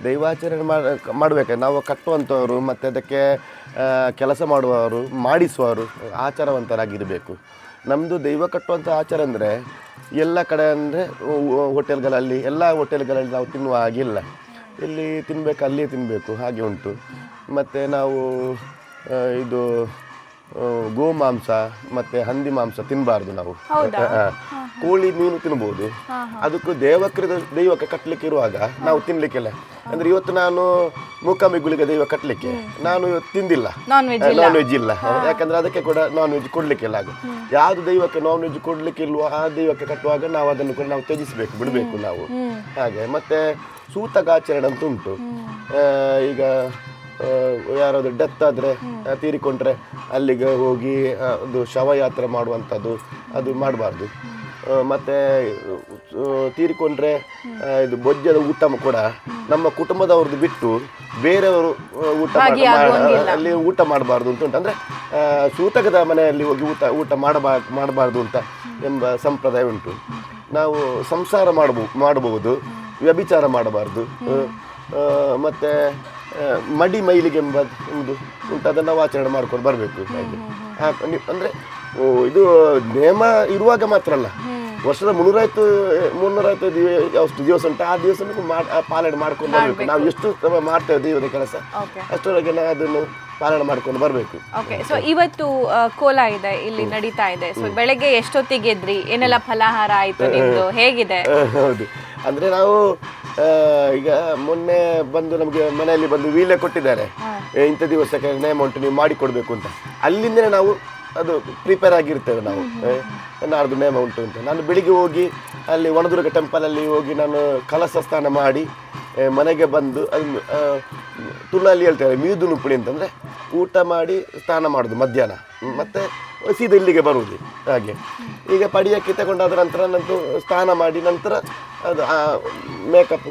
ದೈವಾಚರಣೆ ಮಾಡಬೇಕು ನಾವು ಕಟ್ಟುವಂಥವರು ಮತ್ತು ಅದಕ್ಕೆ ಕೆಲಸ ಮಾಡುವವರು, ಮಾಡಿಸುವವರು ಆಚಾರವಂತರಾಗಿರಬೇಕು. ನಮ್ಮದು ದೈವ ಕಟ್ಟುವಂಥ ಆಚಾರ ಅಂದರೆ ಎಲ್ಲ ಕಡೆ ಅಂದರೆ ಹೋಟೆಲ್ಗಳಲ್ಲಿ ಎಲ್ಲ ಹೋಟೆಲ್ಗಳಲ್ಲಿ ನಾವು ತಿನ್ನುವ ಹಾಗಿಲ್ಲ. ಇಲ್ಲಿ ತಿನ್ನಬೇಕು ಅಲ್ಲಿಯೇ ತಿನ್ನಬೇಕು ಹಾಗೆ ಉಂಟು. ಮತ್ತು ನಾವು ಇದು ಗೋಮಾಂಸ ಮತ್ತು ಹಂದಿ ಮಾಂಸ ತಿನ್ನಬಾರ್ದು ನಾವು. ಕೋಳಿ ಮೀನು ತಿನ್ಬೋದು, ಅದಕ್ಕೂ ದೈವಕ್ಕೆ ಕಟ್ಟಲಿಕ್ಕೆ ಇರುವಾಗ ನಾವು ತಿನ್ನಲಿಕ್ಕೆಲ್ಲ. ಅಂದರೆ ಇವತ್ತು ನಾನು ಮೂಕಾಂಬಿಗುಳಿಗೆ ದೈವ ಕಟ್ಟಲಿಕ್ಕೆ ನಾನು ಇವತ್ತು ತಿಂದಿಲ್ಲ, ನಾನ್ ವೆಜ್ ಇಲ್ಲ. ಯಾಕಂದರೆ ಅದಕ್ಕೆ ಕೂಡ ನಾನ್ ವೆಜ್ ಕೊಡಲಿಕ್ಕಿಲ್ಲ. ಆಗ ಯಾವುದು ದೈವಕ್ಕೆ ನಾನ್ ವೆಜ್ ಕೊಡಲಿಕ್ಕೆ ಇಲ್ವೋ ಆ ದೈವಕ್ಕೆ ಕಟ್ಟುವಾಗ ನಾವು ಅದನ್ನು ಕೂಡ ನಾವು ತ್ಯಜಿಸಬೇಕು, ಬಿಡಬೇಕು ನಾವು. ಹಾಗೆ ಮತ್ತು ಸೂತಕಾಚರಣೆ ಅಂತ ಉಂಟು. ಈಗ ಯಾರಾದರೂ ಡೆತ್ ಆದರೆ ತೀರಿಕೊಂಡ್ರೆ ಅಲ್ಲಿಗೆ ಹೋಗಿ ಅದು ಶವಯಾತ್ರೆ ಮಾಡುವಂಥದ್ದು ಅದು ಮಾಡಬಾರ್ದು. ಮತ್ತು ತೀರಿಕೊಂಡ್ರೆ ಇದು ಬೊಜ್ಜದ ಊಟ ಕೂಡ ನಮ್ಮ ಕುಟುಂಬದವ್ರದ್ದು ಬಿಟ್ಟು ಬೇರೆಯವರು ಅಲ್ಲಿ ಊಟ ಮಾಡಬಾರ್ದು ಅಂತ ಉಂಟು. ಅಂದರೆ ಸೂತಕದ ಮನೆಯಲ್ಲಿ ಹೋಗಿ ಊಟ ಮಾಡಬಾರ್ದು ಅಂತ ಎಂಬ ಸಂಪ್ರದಾಯ ಉಂಟು. ನಾವು ಸಂಸಾರ ಮಾಡಬಹುದು, ವ್ಯಭಿಚಾರ ಮಾಡಬಾರ್ದು. ಮತ್ತು ಮಡಿ ಮೈಲಿಗೆ ಎಂಬುದು ಉಂಟು, ಅದನ್ನು ನಾವು ಆಚರಣೆ ಮಾಡ್ಕೊಂಡು ಬರಬೇಕು. ಅಂದರೆ ಇದು ನೇಮ ಇರುವಾಗ ಮಾತ್ರ ಅಲ್ಲ, ವರ್ಷದ 365 ಎಷ್ಟು ದಿವಸ ಉಂಟು ಆ ದಿವಸ ಪಾಲನೆ ಮಾಡ್ಕೊಂಡು ಬರಬೇಕು. ನಾವು ಎಷ್ಟು ಮಾಡ್ತೇವೆ ದೈವದ ಕೆಲಸ ಅಷ್ಟರೊಳಗೆ ನಾವು ಅದನ್ನು ಪಾಲನೆ ಮಾಡ್ಕೊಂಡು ಬರಬೇಕು. ಓಕೆ, ಸೊ ಇವತ್ತು ಕೋಲ ಇದೆ, ಇಲ್ಲಿ ನಡೀತಾ ಇದೆ. ಸೊ ಬೆಳಗ್ಗೆ ಎಷ್ಟೊತ್ತಿಗೆ ಎದ್ರಿ, ಏನೆಲ್ಲ ಫಲಾಹಾರ ಆಯ್ತು ನಿಮ್ದು, ಹೇಗಿದೆ? ಹೌದು, ಅಂದರೆ ನಾವು ಈಗ ಮೊನ್ನೆ ಬಂದು ನಮಗೆ ಮನೆಯಲ್ಲಿ ಬಂದು ವೀಲೆ ಕೊಟ್ಟಿದ್ದಾರೆ, ಇಂಥ ದಿವಸಕ್ಕೆ ನೇಮ ಉಂಟು ನೀವು ಮಾಡಿಕೊಡ್ಬೇಕು ಅಂತ. ಅಲ್ಲಿಂದಲೇ ನಾವು ಅದು ಪ್ರಿಪೇರ್ ಆಗಿರ್ತೇವೆ ನಾವು, ನಾಡ್ದು ನೇಮ ಉಂಟು ಅಂತ. ನಾನು ಬೆಳಿಗ್ಗೆ ಹೋಗಿ ಅಲ್ಲಿ ವನದುರ್ಗ ಟೆಂಪಲಲ್ಲಿ ಹೋಗಿ ನಾನು ಕಲಶ ಸ್ನಾನ ಮಾಡಿ ಮನೆಗೆ ಬಂದು ಅದನ್ನು ತುಳಲ್ಲಿ ಹೇಳ್ತೇವೆ ಮೀದು ನುಪ್ಪುಳಿ ಅಂತಂದರೆ ಊಟ ಮಾಡಿ ಸ್ನಾನ ಮಾಡೋದು ಮಧ್ಯಾಹ್ನ, ಮತ್ತು ಸೀದಾ ಇಲ್ಲಿಗೆ ಬರುವುದು. ಹಾಗೆ ಈಗ ಪಡಿಯಕ್ಕೆ ತಗೊಂಡಾದ ನಂತರ ನಂತರ ಸ್ನಾನ ಮಾಡಿ ನಂತರ ಅದು ಮೇಕಪ್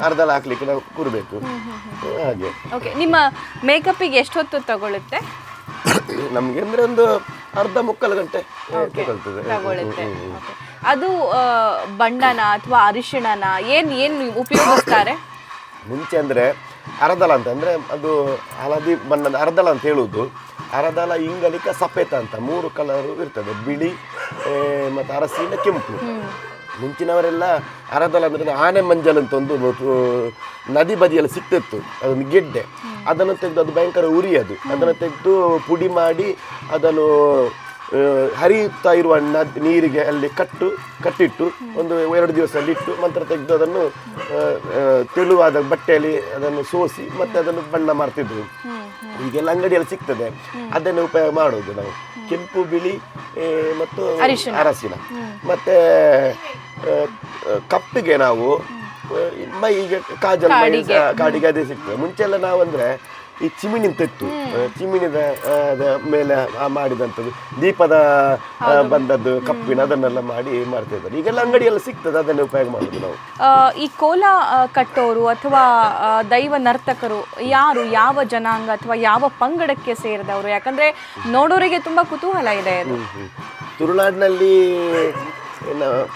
ಅರ್ಧಲ್ಲ ಹಾಕ್ಲಿಕ್ಕೆ ನಾವು ಕೂರಬೇಕು. ಹಾಗೆ ಓಕೆ, ನಿಮ್ಮ ಮೇಕಪ್ಪಿಗೆ ಎಷ್ಟು ಹೊತ್ತು ತಗೊಳ್ಳುತ್ತೆ? ನಮಗೆ ಅಂದರೆ ಒಂದು ಅರ್ಧ ಮುಕ್ಕಾಲು ಗಂಟೆ ತಗೊಳ್ಳುತ್ತೆ. ಅದು ಬಣ್ಣನ ಅಥವಾ ಅರಿಶಿಣನ ಏನು ಉಪಯೋಗಿಸ್ತಾರೆ? ಮುಂಚೆ ಅಂದರೆ ಅರದಲ ಅಂತ, ಅಂದರೆ ಅದು ಹಳದಿ ಬಣ್ಣದ ಅರದಲ ಅಂತ ಹೇಳುವುದು. ಅರದಲ, ಇಂಗಲಿಕ, ಸಫೇತ ಅಂತ 3 ಕಲರು ಇರ್ತದೆ, ಬಿಳಿ ಮತ್ತು ಅರಸಿನ, ಕೆಂಪು. ಮುಂಚಿನವರೆಲ್ಲ ಅರದಲ ಅಂದರೆ ಆನೆ ಮಂಜಲ್ ಅಂತ ಒಂದು ನದಿ ಬದಿಯಲ್ಲಿ ಸಿಕ್ತಿತ್ತು, ಅದೊಂದು ಗೆಡ್ಡೆ. ಅದನ್ನು ತೆಗೆದು, ಅದು ಭಯಂಕರ ಉರಿ, ಅದನ್ನು ತೆಗೆದು ಪುಡಿ ಮಾಡಿ ಅದನ್ನು ಹರಿಯುತ್ತಾ ಇರುವ ನೀರಿಗೆ ಅಲ್ಲಿ ಕಟ್ಟಿಟ್ಟು ಒಂದು 2 ದಿವಸ ಇಟ್ಟು ನಂತರ ತೆಗೆದು ಅದನ್ನು ತೆಳುವಾದ ಬಟ್ಟೆಯಲ್ಲಿ ಅದನ್ನು ಸೋಸಿ ಮತ್ತೆ ಅದನ್ನು ಬಣ್ಣ ಮಾಡ್ತಿದ್ರು. ಈಗೆಲ್ಲ ಅಂಗಡಿಯಲ್ಲಿ ಸಿಗ್ತದೆ, ಅದನ್ನು ಉಪಯೋಗ ಮಾಡೋದು ನಾವು. ಕೆಂಪು, ಬಿಳಿ ಮತ್ತು ಅರಸಿನ. ಮತ್ತು ಕಪ್ಪಿಗೆ ನಾವು ಮೈಗೆ ಕಾಜಲ್, ಕಾಡಿಗೆ ಅದೇ ಸಿಗ್ತದೆ. ಮುಂಚೆ ಎಲ್ಲ ನಾವು ಅಂದರೆ ಈ ಚಿಮಿಣಿ ಅಂತ ಇತ್ತು, ಚಿಮಿಣಿದ ಮೇಲೆ ಮಾಡಿದಂಥದ್ದು, ದೀಪದ ಬಂದದ್ದು ಕಪ್ಪಿನ, ಅದನ್ನೆಲ್ಲ ಮಾಡಿ ಮಾಡ್ತಿದ್ದಾರೆ. ಈಗೆಲ್ಲ ಅಂಗಡಿಯೆಲ್ಲ ಸಿಗ್ತದೆ, ಅದನ್ನೇ ಉಪಯೋಗ ಮಾಡೋದು ನಾವು. ಈ ಕೋಲ ಕಟ್ಟೋರು ಅಥವಾ ದೈವ ನರ್ತಕರು ಯಾರು, ಯಾವ ಜನಾಂಗ ಅಥವಾ ಯಾವ ಪಂಗಡಕ್ಕೆ ಸೇರಿದವರು? ಯಾಕಂದ್ರೆ ನೋಡೋರಿಗೆ ತುಂಬಾ ಕುತೂಹಲ ಇದೆ. ತುಳುನಾಡಿನಲ್ಲಿ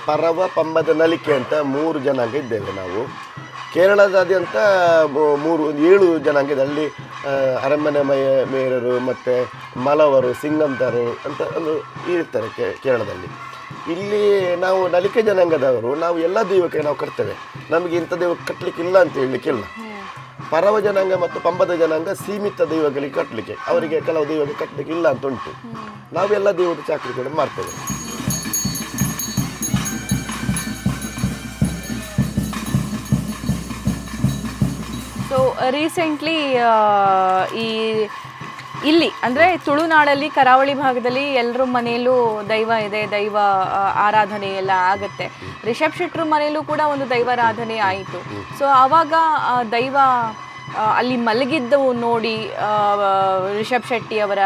ಪರವ, ಪಂಬದ, ನಲಿಕೆ ಅಂತ 3 ಜನಾಂಗ ಇದ್ದೇವೆ ನಾವು. ಕೇರಳದಾದ್ಯಂತ 7 ಜನಾಂಗದ ಅಲ್ಲಿ ಅರಮನೆ ಮೇಯರು ಮತ್ತು ಮಲವರು, ಸಿಂಗಂತರು ಅಂತ ಒಂದು ಇರ್ತಾರೆ ಕೇರಳದಲ್ಲಿ. ಇಲ್ಲಿ ನಾವು ನಲಿಕೆ ಜನಾಂಗದವರು, ನಾವು ಎಲ್ಲ ದೈವಕ್ಕೆ ನಾವು ಕಟ್ತೇವೆ. ನಮಗೆ ಇಂಥ ದೈವ ಕಟ್ಟಲಿಕ್ಕೆ ಇಲ್ಲ ಅಂತ ಹೇಳಲಿಕ್ಕಿಲ್ಲ. ಪರವ ಜನಾಂಗ ಮತ್ತು ಪಂಬದ ಜನಾಂಗ ಸೀಮಿತ ದೈವಗಳಿಗೆ ಕಟ್ಟಲಿಕ್ಕೆ, ಅವರಿಗೆ ಕೆಲವು ದೈವಕ್ಕೆ ಕಟ್ಟಲಿಕ್ಕೆ ಇಲ್ಲ ಅಂತ ಉಂಟು. ನಾವೆಲ್ಲ ದೈವದ ಚಾಕರಿಗಳನ್ನು ಮಾಡ್ತೇವೆ. ಸೊ ರೀಸೆಂಟ್ಲಿ ಇಲ್ಲಿ ಅಂದರೆ ತುಳುನಾಡಲ್ಲಿ ಕರಾವಳಿ ಭಾಗದಲ್ಲಿ ಎಲ್ಲರ ಮನೆಯಲ್ಲೂ ದೈವ ಇದೆ, ದೈವ ಆರಾಧನೆ ಎಲ್ಲ ಆಗುತ್ತೆ. ರಿಷಬ್ ಶೆಟ್ಟ್ರ ಮನೆಯಲ್ಲೂ ಕೂಡ ಒಂದು ದೈವಾರಾಧನೆ ಆಯಿತು. ಸೊ ಆವಾಗ ದೈವ ಅಲ್ಲಿ ಮಲಗಿದ್ದವು ನೋಡಿ ರಿಷಬ್ ಶೆಟ್ಟಿ ಅವರ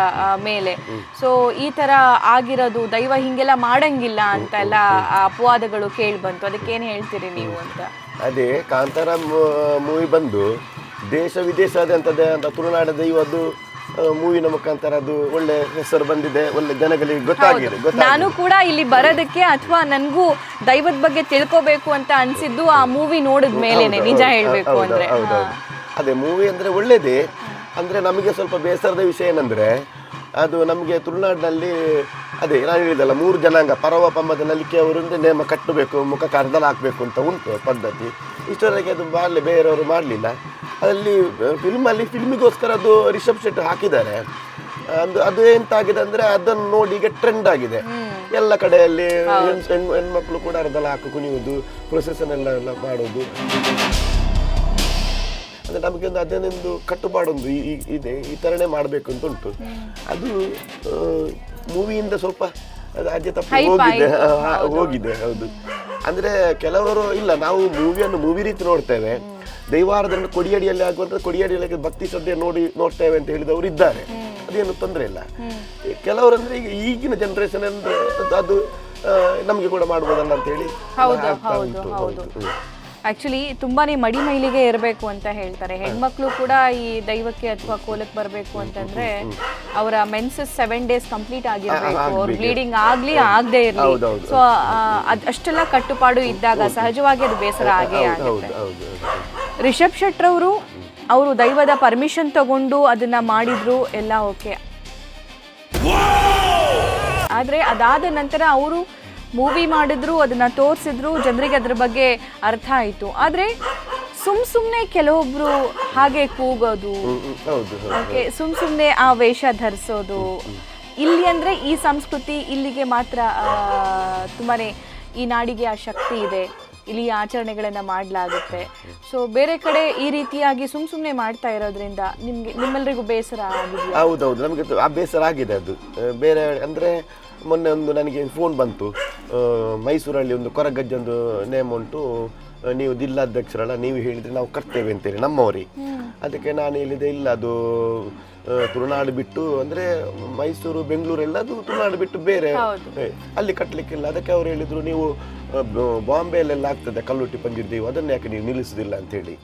ಮೇಲೆ, ಸೊ ಈ ಥರ ಆಗಿರೋದು, ದೈವ ಹೀಗೆಲ್ಲ ಮಾಡಂಗಿಲ್ಲ ಅಂತೆಲ್ಲ ಅಪವಾದಗಳು ಕೇಳಿ ಬಂತು. ಅದಕ್ಕೇನು ಹೇಳ್ತೀರಿ ನೀವು ಅಂತ? ಅದೇ ಕಾಂತಾರ ಮೂವಿ ಬಂದು ದೇಶ ವಿದೇಶಾದ್ಯಂತದ ಅಂತ ತುಳುನಾಡ ದೈವದ್ದು ಮೂವಿನ ಮುಖಾಂತರ ಅದು ಒಳ್ಳೆ ಹೆಸರು ಬಂದಿದೆ, ಒಳ್ಳೆ ಜನಗಳಿಗೆ ಗೊತ್ತಾಗಿದೆ. ನಾನು ಕೂಡ ಇಲ್ಲಿ ಬರೋದಕ್ಕೆ ಅಥವಾ ನನಗೂ ದೈವದ ಬಗ್ಗೆ ತಿಳ್ಕೋಬೇಕು ಅಂತ ಅನ್ಸಿದ್ದು ಆ ಮೂವಿ ನೋಡಿದ ಮೇಲೇನೆ, ನಿಜ ಹೇಳ್ಬೇಕು ಅಂದ್ರೆ. ಅದೇ ಮೂವಿ ಅಂದ್ರೆ ಒಳ್ಳೇದೇ. ಅಂದ್ರೆ ನಮಗೆ ಸ್ವಲ್ಪ ಬೇಸರದ ವಿಷಯ ಏನಂದ್ರೆ, ಅದು ನಮಗೆ ತುಳುನಾಡಿನಲ್ಲಿ ಅದೇ ನಾನು ಹೇಳಿದಲ್ಲ, 3 ಜನಾಂಗ ಪರವ ಪಂಬದ ನಲಿಕೆ ಅವರಿಂದ ನೇಮ ಕಟ್ಟಬೇಕು, ಮುಖ ಕರ್ದಲ್ ಹಾಕಬೇಕು ಅಂತ ಉಂಟು ಪದ್ಧತಿ. ಇಷ್ಟವರೆಗೆ ಅದು ಬೇರೆಯವರು ಮಾಡಲಿಲ್ಲ. ಅದರಲ್ಲಿ ಫಿಲ್ಮಿಗೋಸ್ಕರ ಅದು ರಿಷಬ್ ಶೆಟ್ಟಿ ಹಾಕಿದ್ದಾರೆ. ಅದು ಎಂತಾಗಿದೆ ಅಂದರೆ ಅದನ್ನು ನೋಡಿ ಈಗ ಟ್ರೆಂಡ್ ಆಗಿದೆ ಎಲ್ಲ ಕಡೆಯಲ್ಲಿ. ಹೆಣ್ಮಕ್ಳು ಕೂಡ ಅರ್ಧಲ ಹಾಕಿ ಕುಣಿಯುವುದು, ಪ್ರೊಸೆಷನ್ ಎಲ್ಲ ಮಾಡೋದು. ಅಂದರೆ ನಮಗೊಂದು ಅದನ್ನೊಂದು ಕಟ್ಟುಪಾಡೊಂದು ಇದೆ, ಈ ಥರನೇ ಮಾಡಬೇಕು ಅಂತ ಉಂಟು. ಅದು ಮೂವಿಯಿಂದ ಸ್ವಲ್ಪ ಅದು ಅಜ್ಜೆ ತಪ್ಪು ಹೋಗಿದೆ. ಹೌದು. ಅಂದರೆ ಕೆಲವರು ಇಲ್ಲ, ನಾವು ಮೂವಿ ರೀತಿ ನೋಡ್ತೇವೆ, ದೈವಾರಾಧನೆ ಕೊಡಿಯಡಿಯಲ್ಲಿ ಆಗುವಂಥ ಕೊಡಿಯಡಿಯಲ್ಲಿ ಭಕ್ತಿ ಶ್ರದ್ಧೆ ನೋಡ್ತೇವೆ ಅಂತ ಹೇಳಿದವರು ಇದ್ದಾರೆ. ಅದೇನು ತೊಂದರೆ ಇಲ್ಲ. ಕೆಲವರಂದ್ರೆ ಈಗಿನ ಜನರೇಷನ್ ಅಂದ್ರೆ ಅದು ನಮಗೆ ಕೂಡ ಮಾಡ್ಬೋದಲ್ಲ ಅಂತ ಹೇಳಿ. ಆಕ್ಚುಲಿ ತುಂಬಾನೇ ಮಡಿ ಮೈಲಿಗೆ ಇರಬೇಕು ಅಂತ ಹೇಳ್ತಾರೆ. ಹೆಣ್ಮಕ್ಳು ಕೂಡ ಈ ದೈವಕ್ಕೆ ಅಥವಾ ಕೋಲಕ್ಕೆ ಬರಬೇಕು ಅಂತಂದ್ರೆ ಅವರ ಮೆನ್ಸಸ್ 7 days ಕಂಪ್ಲೀಟ್ ಆಗಿರ್ಬೇಕು, ಅವ್ರ ಬ್ಲೀಡಿಂಗ್ ಆಗ್ಲಿ ಆಗದೆ ಇರಲಿ. ಸೊ ಅಷ್ಟೆಲ್ಲ ಕಟ್ಟುಪಾಡು ಇದ್ದಾಗ ಸಹಜವಾಗಿ ಅದು ಬೇಸರ ಆಗೇ ಆಗುತ್ತೆ. ರಿಷಬ್ ಶೆಟ್ರವರು ಅವರು ದೈವದ ಪರ್ಮಿಷನ್ ತಗೊಂಡು ಅದನ್ನ ಮಾಡಿದ್ರು, ಎಲ್ಲ ಓಕೆ. ಆದ್ರೆ ಅದಾದ ನಂತರ ಅವರು ಮೂವಿ ಮಾಡಿದ್ರು, ಅದನ್ನ ತೋರಿಸಿದ್ರು, ಜನರಿಗೆ ಅದ್ರ ಬಗ್ಗೆ ಅರ್ಥ ಆಯಿತು. ಆದರೆ ಸುಮ್ಮನೆ ಕೆಲವೊಬ್ರು ಹಾಗೆ ಕೂಗೋದು, ಓಕೆ, ಸುಮ್ಮನೆ ಆ ವೇಷ ಧರಿಸೋದು, ಇಲ್ಲಿ ಅಂದರೆ ಈ ಸಂಸ್ಕೃತಿ ಇಲ್ಲಿಗೆ ಮಾತ್ರ ತುಂಬಾನೇ ಈ ನಾಡಿಗೆ ಆ ಶಕ್ತಿ ಇದೆ, ಇಲ್ಲಿ ಆಚರಣೆಗಳನ್ನು ಮಾಡಲಾಗುತ್ತೆ. ಸೊ ಬೇರೆ ಕಡೆ ಈ ರೀತಿಯಾಗಿ ಸುಮ್ಮನೆ ಮಾಡ್ತಾ ಇರೋದ್ರಿಂದ ನಿಮ್ಮೆಲ್ಲರಿಗೂ ಬೇಸರ ಆಗಿದೆ? ಹೌದೌದು, ನಮಗೆ ಆ ಬೇಸರ ಆಗಿದೆ. ಅದು ಬೇರೆ ಅಂದರೆ ಮೊನ್ನೆ ಒಂದು ನನಗೆ ಫೋನ್ ಬಂತು, ಮೈಸೂರಲ್ಲಿ ಒಂದು ಕೊರಗಜ್ಜೊಂದು ನೇಮ್ ಉಂಟು, ನೀವು ಜಿಲ್ಲಾಧ್ಯಕ್ಷರಲ್ಲ, ನೀವು ಹೇಳಿದರೆ ನಾವು ಕಟ್ತೇವೆ ಅಂತೇಳಿ ನಮ್ಮವರಿಗೆ. ಅದಕ್ಕೆ ನಾನು ಹೇಳಿದೆ ಇಲ್ಲ, ಅದು ತುಳುನಾಡು ಬಿಟ್ಟು ಅಂದರೆ ಮೈಸೂರು ಬೆಂಗಳೂರೆಲ್ಲ ಅದು ತುಳುನಾಡು ಬಿಟ್ಟು ಬೇರೆ ಅಲ್ಲಿ ಕಟ್ಟಲಿಕ್ಕಿಲ್ಲ. ಅದಕ್ಕೆ ಅವ್ರು ಹೇಳಿದರು, ನೀವು ಬಾಂಬೆಯಲ್ಲೆಲ್ಲ ಆಗ್ತದೆ ಕಲ್ಲುಟ್ಟಿ ಪಂಜಿದ್ದೀವಿ, ಅದನ್ನು ಯಾಕೆ ನೀವು ನಿಲ್ಲಿಸೋದಿಲ್ಲ ಅಂತೇಳಿ.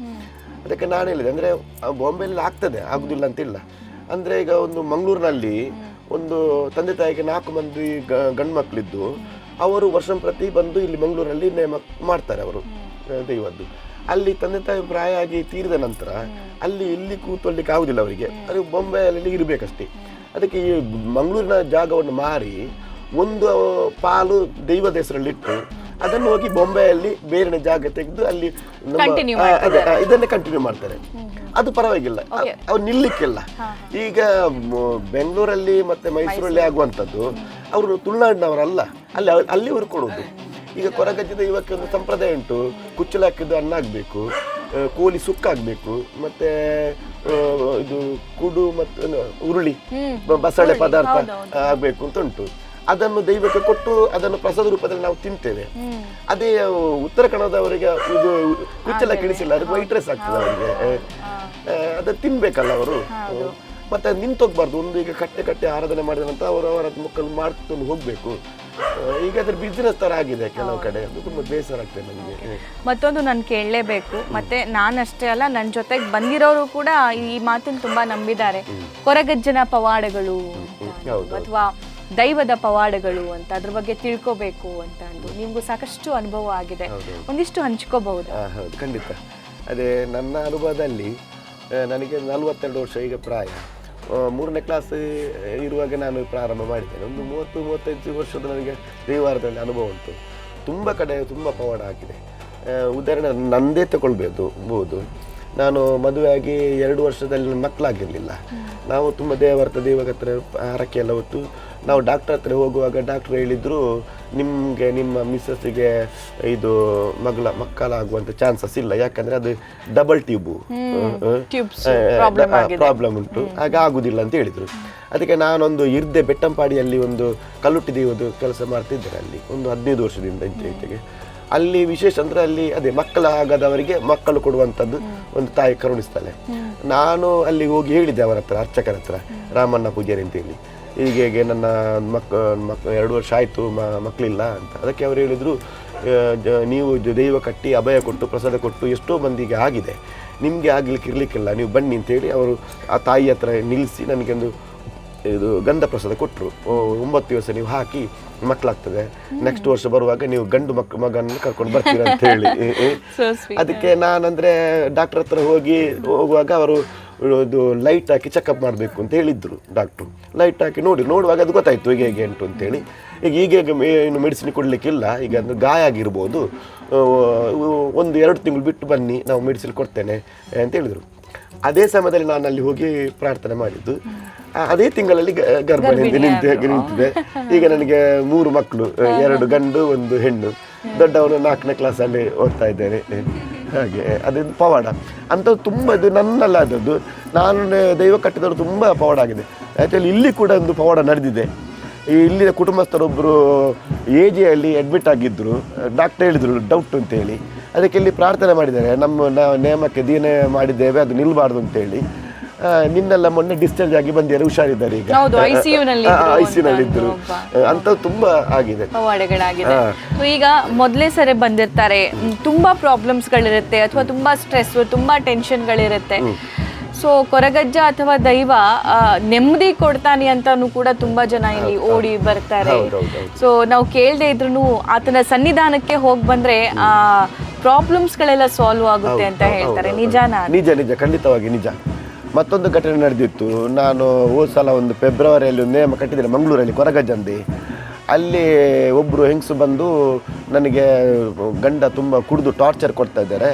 ಅದಕ್ಕೆ ನಾನು ಹೇಳಿದೆ, ಅಂದರೆ ಬಾಂಬೆಯಲ್ಲಿ ಆಗ್ತದೆ, ಆಗೋದಿಲ್ಲ ಅಂತಿಲ್ಲ. ಅಂದರೆ ಈಗ ಒಂದು ಮಂಗಳೂರಿನಲ್ಲಿ ಒಂದು ತಂದೆ ತಾಯಿಗೆ 4 ಮಂದಿ ಗಂಡು ಮಕ್ಕಳಿದ್ದು, ಅವರು ವರ್ಷ ಪ್ರತಿ ಬಂದು ಇಲ್ಲಿ ಮಂಗಳೂರಲ್ಲಿ ನೇಮ ಮಾಡ್ತಾರೆ ಅವರು ದೈವದ್ದು. ಅಲ್ಲಿ ತಂದೆ ತಾಯಿ ಪ್ರಾಯ ಆಗಿ ತೀರಿದ ನಂತರ ಇಲ್ಲಿ ಕೂತ್ಕೊಳ್ಳಿಕ್ಕೆ ಆಗುದಿಲ್ಲ ಅವರಿಗೆ, ಅದು ಬೊಂಬೆಯಲ್ಲಿ ಇರಬೇಕಷ್ಟೇ. ಅದಕ್ಕೆ ಈ ಮಂಗಳೂರಿನ ಜಾಗವನ್ನು ಮಾರಿ ಒಂದು ಪಾಲು ದೈವದ ಹೆಸರಲ್ಲಿಟ್ಟು ಅದನ್ನು ಹೋಗಿ ಬೊಂಬೆಯಲ್ಲಿ ಬೇರೆ ಜಾಗ ತೆಗೆದು ಅಲ್ಲಿ ಇದನ್ನೇ ಕಂಟಿನ್ಯೂ ಮಾಡ್ತಾರೆ. ಅದು ಪರವಾಗಿಲ್ಲ, ಅವ್ರು ನಿಲ್ಲಿಕ್ಕಿಲ್ಲ. ಈಗ ಬೆಂಗಳೂರಲ್ಲಿ ಮತ್ತೆ ಮೈಸೂರಲ್ಲಿ ಆಗುವಂಥದ್ದು ಅವರು ತುಳುನಾಡಿನವರಲ್ಲ, ಅಲ್ಲಿ ಅವರು ಕೊಡೋದು. ಈಗ ಕೊರಗಜ್ಜದ ಇವಕ್ಕೆ ಒಂದು ಸಂಪ್ರದಾಯ ಉಂಟು, ಕುಚ್ಚಲು ಹಾಕಿದ್ದು ಅನ್ನ ಆಗಬೇಕು, ಕೋಳಿ ಸುಕ್ಕಾಗಬೇಕು, ಮತ್ತೆ ಇದು ಕುಡು ಮತ್ತು ಉರುಳಿ ಬಸಳೆ ಪದಾರ್ಥ ಆಗಬೇಕು ಅಂತ ಉಂಟು. ಅದನ್ನು ದೈವಕ್ಕೆ ಕೊಟ್ಟು ಅದನ್ನು ಪ್ರಸಾದ ರೂಪದಲ್ಲಿ ನಾವು ತಿಂತೇವೆ. ಅದೇ ಉತ್ತರ ಕನ್ನಡದವರಿಗೆ ಇದು ಕುಚ್ಚಲ ಕಿಳಿಸಿಲ್ಲ, ಅದಕ್ಕೆ ವೈಟ್ ರೈಸ್ ಆಗ್ತದೆ ಅವರಿಗೆ, ಅದನ್ನು ತಿನ್ಬೇಕಲ್ಲ ಅವರು. ಮತ್ತೆ ನಿಂತೋಗ್ಬಾರ್ದು. ಒಂದು ಈಗ ಕಟ್ಟೆ ಆರಾಧನೆ ಮಾಡಿದ ನಂತರ ಅವರ ಮಕ್ಕಳು ಮಾಡ್ಕೊಂಡು ಹೋಗ್ಬೇಕು. ಈಗ ಅದ್ರ ಬಿಸ್ನೆಸ್ ತರ ಆಗಿದೆ ಕೆಲವು ಕಡೆ, ಅದು ತುಂಬಾ ಬೇಸರ ಆಗ್ತದೆ ನಮಗೆ. ಮತ್ತೊಂದು ನಾನು ಕೇಳಲೇಬೇಕು, ಮತ್ತೆ ನಾನಷ್ಟೇ ಅಲ್ಲ, ನನ್ನ ಜೊತೆಗೆ ಬಂದಿರೋರು ಕೂಡ ಈ ಮಾತನ್ನು ತುಂಬಾ ನಂಬಿದ್ದಾರೆ. ಕೊರಗಜ್ಜನ ಪವಾಡಗಳು ಅಥವಾ ದೈವದ ಪವಾಡಗಳು ಅಂತ, ಅದ್ರ ಬಗ್ಗೆ ತಿಳ್ಕೋಬೇಕು ಅಂತ ಅಂದು ನಿಮ್ಗೂ ಸಾಕಷ್ಟು ಅನುಭವ ಆಗಿದೆ, ಒಂದಿಷ್ಟು ಹಂಚ್ಕೋಬಹುದು? ಹೌದು, ಖಂಡಿತ. ಅದೇ ನನ್ನ ಅನುಭವದಲ್ಲಿ ನನಗೆ 42 ವರ್ಷ ಈಗ ಪ್ರಾಯ. 3ನೇ ಕ್ಲಾಸ್ ಇರುವಾಗ ನಾನು ಪ್ರಾರಂಭ ಮಾಡಿದ್ದೇನೆ. ಒಂದು 30-35 ವರ್ಷದ ನನಗೆ ದೇವಾರದಲ್ಲಿ ಅನುಭವ ಉಂಟು. ತುಂಬ ಕಡೆ ತುಂಬ ಪವಾಡ ಆಗಿದೆ. ಉದಾಹರಣೆ ನನ್ನದೇ ತಗೊಳ್ಬೋದು. ನಾನು ಮದುವೆಯಾಗಿ 2 ವರ್ಷದಲ್ಲಿ ಮಕ್ಕಳಾಗಿರಲಿಲ್ಲ. ನಾವು ತುಂಬ ದೇವರ ಹತ್ರ ಹರಕೆ ಎಲ್ಲ ಹೊತ್ತು ನಾವು ಡಾಕ್ಟರ್ ಹತ್ರ ಹೋಗುವಾಗ ಡಾಕ್ಟ್ರು ಹೇಳಿದರು, ನಿಮ್ಮ ಮಿಸ್ಸಸ್ಸಿಗೆ ಇದು ಮಕ್ಕಳಾಗುವಂಥ ಚಾನ್ಸಸ್ ಇಲ್ಲ, ಯಾಕಂದರೆ ಅದು ಡಬಲ್ ಟ್ಯೂಬು ಪ್ರಾಬ್ಲಮ್ ಉಂಟು, ಹಾಗೆ ಆಗುದಿಲ್ಲ ಅಂತ ಹೇಳಿದರು. ಅದಕ್ಕೆ ನಾನೊಂದು ಇರ್ದೆ ಬೆಟ್ಟಂಪಾಡಿಯಲ್ಲಿ ಒಂದು ಕಲ್ಲುಟ್ಟಿ ದೇವದು ಕೆಲಸ ಮಾಡ್ತಿದ್ದೇನೆ ಅಲ್ಲಿ ಒಂದು 15 ವರ್ಷದಿಂದ ಇಂಚೆಗೆ. ಅಲ್ಲಿ ವಿಶೇಷ ಅಂದರೆ ಅಲ್ಲಿ ಅದೇ ಮಕ್ಕಳಾಗದವರಿಗೆ ಮಕ್ಕಳು ಕೊಡುವಂಥದ್ದು ಒಂದು ತಾಯಿ ಕರುಣಿಸ್ತಾಳೆ. ನಾನು ಅಲ್ಲಿ ಹೋಗಿ ಹೇಳಿದ್ದೆ ಅವರ ಹತ್ರ, ಅರ್ಚಕರ ಹತ್ರ, ರಾಮಣ್ಣ ಪೂಜಾರಿ ಅಂತೇಳಿ, ಹೀಗೆ ನನ್ನ 2 ವರ್ಷ ಆಯಿತು ಮಕ್ಕಳಿಲ್ಲ ಅಂತ. ಅದಕ್ಕೆ ಅವರು ಹೇಳಿದರು, ನೀವು ದೈವ ಕಟ್ಟಿ ಅಭಯ ಕೊಟ್ಟು ಪ್ರಸಾದ ಕೊಟ್ಟು ಎಷ್ಟೋ ಮಂದಿಗೆ ಆಗಿದೆ, ನಿಮಗೆ ಆಗ್ಲಿಕ್ಕೆ ಇರಲಿಕ್ಕಿಲ್ಲ, ನೀವು ಬನ್ನಿ ಅಂತೇಳಿ ಅವರು ಆ ತಾಯಿ ಹತ್ರ ನಿಲ್ಲಿಸಿ ನನಗೊಂದು ಇದು ಗಂಧ ಪ್ರಸಾದ ಕೊಟ್ಟರು. 9 ದಿವಸ ನೀವು ಹಾಕಿ ಮಕ್ಕಳಾಗ್ತದೆ, ನೆಕ್ಸ್ಟ್ ವರ್ಷ ಬರುವಾಗ ನೀವು ಗಂಡು ಮಗನ ಕರ್ಕೊಂಡು ಬರ್ತೀರ ಅಂತ ಹೇಳಿ. ಅದಕ್ಕೆ ನಾನಂದರೆ ಡಾಕ್ಟರ್ ಹತ್ರ ಹೋಗುವಾಗ ಅವರು ಇದು ಲೈಟ್ ಹಾಕಿ ಚೆಕಪ್ ಮಾಡಬೇಕು ಅಂತ ಹೇಳಿದ್ರು ಡಾಕ್ಟ್ರು. ಲೈಟ್ ಹಾಕಿ ನೋಡುವಾಗ ಅದು ಗೊತ್ತಾಯಿತು ಹೇಗೆ ಉಂಟು ಅಂತೇಳಿ. ಈಗ ಏನು ಮೆಡಿಸಿನ್ ಕೊಡಲಿಕ್ಕಿಲ್ಲ, ಈಗ ಅದು ಗಾಯ ಆಗಿರ್ಬೋದು, 1-2 ತಿಂಗಳು ಬಿಟ್ಟು ಬನ್ನಿ, ನಾವು ಮೆಡಿಸಿನ್ ಕೊಡ್ತೇನೆ ಅಂತ ಹೇಳಿದರು. ಅದೇ ಸಮಯದಲ್ಲಿ ನಾನು ಅಲ್ಲಿ ಹೋಗಿ ಪ್ರಾರ್ಥನೆ ಮಾಡಿದ್ದು. ಅದೇ ತಿಂಗಳಲ್ಲಿ ಗರ್ಭಿಣಿ ನಿಂತಿದೆ. ಈಗ ನನಗೆ 3 ಮಕ್ಕಳು, 2 ಗಂಡು 1 ಹೆಣ್ಣು. ದೊಡ್ಡವನು 4ನೇ ಕ್ಲಾಸಲ್ಲಿ ಓದ್ತಾ ಇದ್ದೇನೆ. ಹಾಗೆ ಅದೊಂದು ಪವಾಡ ಅಂಥದ್ದು ತುಂಬ. ಇದು ನನ್ನಲ್ಲ ಆದದ್ದು, ನಾನು ದೈವ ಕಟ್ಟಿದವರು ತುಂಬ ಪವಾಡ ಆಗಿದೆ. ಆ್ಯಕ್ಚುಲಿ ಇಲ್ಲಿ ಕೂಡ ಒಂದು ಪವಾಡ ನಡೆದಿದೆ. ಇಲ್ಲಿನ ಕುಟುಂಬಸ್ಥರೊಬ್ಬರು AJಯಲ್ಲಿ ಅಡ್ಮಿಟ್ ಆಗಿದ್ದರು. ಡಾಕ್ಟರ್ ಹೇಳಿದರು ಡೌಟ್ ಅಂತೇಳಿ. ಅದಕ್ಕೆ ಇಲ್ಲಿ ಪ್ರಾರ್ಥನೆ ಮಾಡಿದ್ದಾರೆ, ನಾವು ನೇಮಕ್ಕೆ ದೀನೆ ಮಾಡಿದ್ದೇವೆ, ಅದು ನಿಲ್ಲಬಾರ್ದು ಅಂತೇಳಿ. ನಿನ್ನೆಲ್ಲ ಮೊನ್ನೆ ಡಿಸ್ಚಾರ್ಜ್ ಆಗಿ ಬಂದಿದ್ದಾರೆ, ಹುಷಾರಿದ್ದಾರೆ ಈಗ. ಐಸಿಯುನಲ್ಲಿದ್ದರು. ಅಂಥದ್ದು ತುಂಬ ಆಗಿದೆ, ಪವಾಡಗಳಾಗಿದೆ. ಈಗ ಮೊದಲೇ ಸರಿ ಬಂದಿರ್ತಾರೆ, ತುಂಬಾ ಪ್ರಾಬ್ಲಮ್ಸ್ಗಳಿರುತ್ತೆ ಅಥವಾ ತುಂಬಾ ಸ್ಟ್ರೆಸ್, ತುಂಬಾ ಟೆನ್ಷನ್ಗಳಿರುತ್ತೆ. ಸೊ ಕೊರಗಜ್ಜ ಅಥವಾ ದೈವ ನೆಮ್ಮದಿ ಕೊಡ್ತಾನೆ ಅಂತಾನು ಕೂಡ ತುಂಬಾ ಜನ ಇಲ್ಲಿ ಓಡಿ ಬರ್ತಾರೆ. ಸೊ ನಾವು ಕೇಳದೆ ಇದ್ರು ಆತನ ಸನ್ನಿಧಾನಕ್ಕೆ ಹೋಗಿ ಬಂದ್ರೆ ಆ ಪ್ರಾಬ್ಲಮ್ಸ್ಗಳೆಲ್ಲ ಸಾಲ್ವ್ ಆಗುತ್ತೆ ಅಂತ ಹೇಳ್ತಾರೆ. ನಿಜಾನಾ? ನಿಜ, ಖಂಡಿತವಾಗಿ ನಿಜ. ಮತ್ತೊಂದು ಘಟನೆ ನಡೆದಿತ್ತು. ನಾನು ಹೋದ ಸಲ ಒಂದು ಫೆಬ್ರವರಿಯಲ್ಲಿ ಒಂದು ನೇಮ ಕಟ್ಟಿದ್ದೇನೆ ಮಂಗಳೂರಲ್ಲಿ, ಕೊರಗಜ್ಜಂದಿ. ಅಲ್ಲಿ ಒಬ್ಬರು ಹೆಂಗಸು ಬಂದು ನನಗೆ ಗಂಡ ತುಂಬ ಕುಡಿದು ಟಾರ್ಚರ್ ಕೊಡ್ತಾ ಇದ್ದಾರೆ,